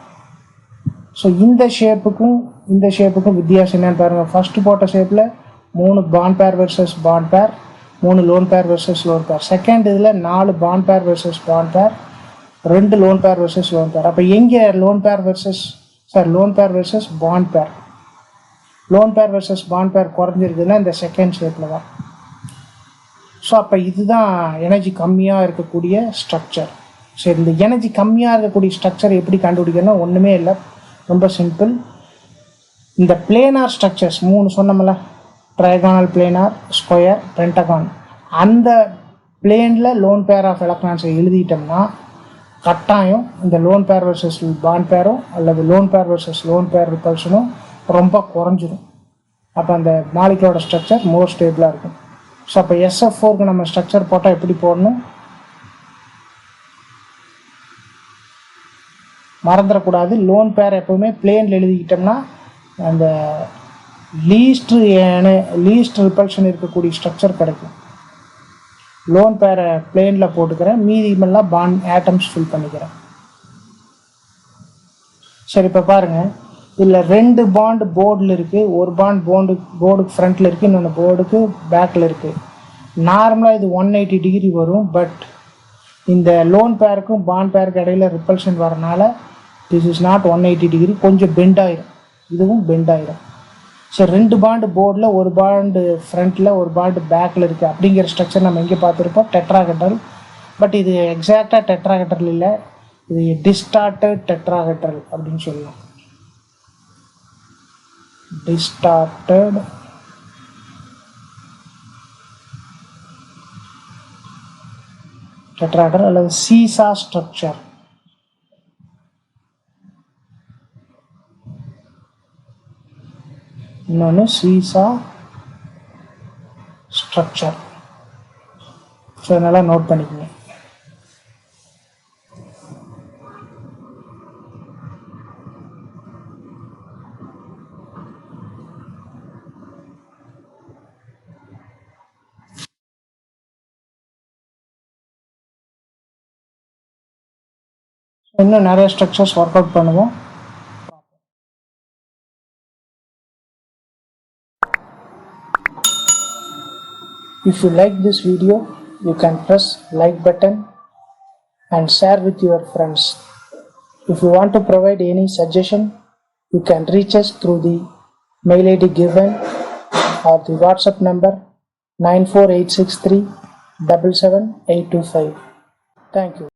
So இந்த ஷேப்புக்கும் வித்தியாசம் என்னன்னு பாருங்கள். ஃபஸ்ட்டு போட்ட ஷேப்பில் 3 பாண்ட் பேர் வெர்சஸ் பாண்ட் பேர், 3 loan pair versus lone pair. Second இதில் 4 பாண்ட் பேர் வெர்சஸ் பாண்ட் பேர், 2 lone pair versus lone pair. அப்போ எங்கே lone pair versus bond pair, lone pair versus bond pair குறைஞ்சிருக்குதுன்னா இந்த செகண்ட் ஷேப்பில் தான். ஸோ அப்போ இதுதான் எனர்ஜி கம்மியாக இருக்கக்கூடிய ஸ்ட்ரக்சர். சரி, இந்த எனர்ஜி கம்மியாக இருக்கக்கூடிய ஸ்ட்ரக்சர் எப்படி கண்டுபிடிக்கணும்னா ஒன்றுமே இல்லை, ரொம்ப சிம்பிள். இந்த பிளேனார் ஸ்ட்ரக்சர்ஸ் 3 சொன்னோம்ல, ட்ரைகானல், பிளேனார், ஸ்கொயர், பென்டகான், அந்த பிளேனில் லோன் பேர் ஆஃப் எலக்ட்ரான்ஸை எழுதிட்டோம்னா கட்டாயம் இந்த லோன் பேர் வெர்சஸ் பாண்ட் பேரும் அல்லது loan pair versus lone pair ரிப்பல்ஷனும் ரொம்ப குறைஞ்சிடும். அப்போ அந்த மாலிகுலோட ஸ்ட்ரக்சர் மோர் ஸ்டேபிளாக இருக்கும். ஸோ அப்போ SF4க்கு நம்ம ஸ்ட்ரக்சர் போட்டால் எப்படி போடணும் மறந்துடக்கூடாது. லோன் பேர் எப்போவுமே பிளேனில் எழுதிக்கிட்டோம்னா அந்த லீஸ்ட் ரிப்பல்ஷன் இருக்கக்கூடிய ஸ்ட்ரக்சர் கிடைக்கும். லோன் பேரை பிளேனில் போட்டுக்கிறேன், மீதிமெல்லாம் பாண்ட் ஆட்டம்ஸ் ஃபில் பண்ணிக்கிறேன். சரி, இப்போ பாருங்கள், இதில் 2 பாண்ட் போர்டில் இருக்குது, ஒரு பாண்ட் போர்டுக்கு ஃப்ரண்ட்டில் இருக்குது, இன்னொன்று போர்டுக்கு பேக்கில் இருக்குது. நார்மலாக இது 180 டிகிரி வரும், பட் இந்த லோன் பேருக்கும் பாண்ட் பேருக்கு இடையில் ரிப்பல்ஷன் வரனால திஸ் இஸ் நாட் 180 டிகிரி, கொஞ்சம் பெண்ட் ஆயிரும், இதுவும் பெண்ட் ஆயிரும். சரி, 2 பாண்டு போர்டில் ஒரு பாண்டு ஃப்ரண்ட்டில் ஒரு பாண்டு பேக்கில் இருக்குது அப்படிங்கிற ஸ்ட்ரக்சர் நம்ம எங்கே பார்த்துருப்போம், டெட்ராஹெட்ரல். பட் இது எக்ஸாக்டாக டெட்ராஹெட்ரல் இல்லை, இது டிஸ்டார்டட் டெட்ராஹெட்ரல் அப்படின்னு சொல்லலாம். டிஸ்டார்டட் டெட்ராஹெட்ரல் அல்லது சீசா ஸ்ட்ரக்சர். இன்னொன்று சீசா ஸ்ட்ரக்சர். ஸோ இதெல்லாம் நோட் பண்ணிக்கோங்க. இன்னும் நிறைய ஸ்ட்ரக்சர்ஸ் ஒர்க் அவுட் பண்ணுவோம். If you like this video, you can press like button and share with your friends. If you want to provide any suggestion, you can reach us through the mail ID given or the WhatsApp number 94863 77825. Thank you.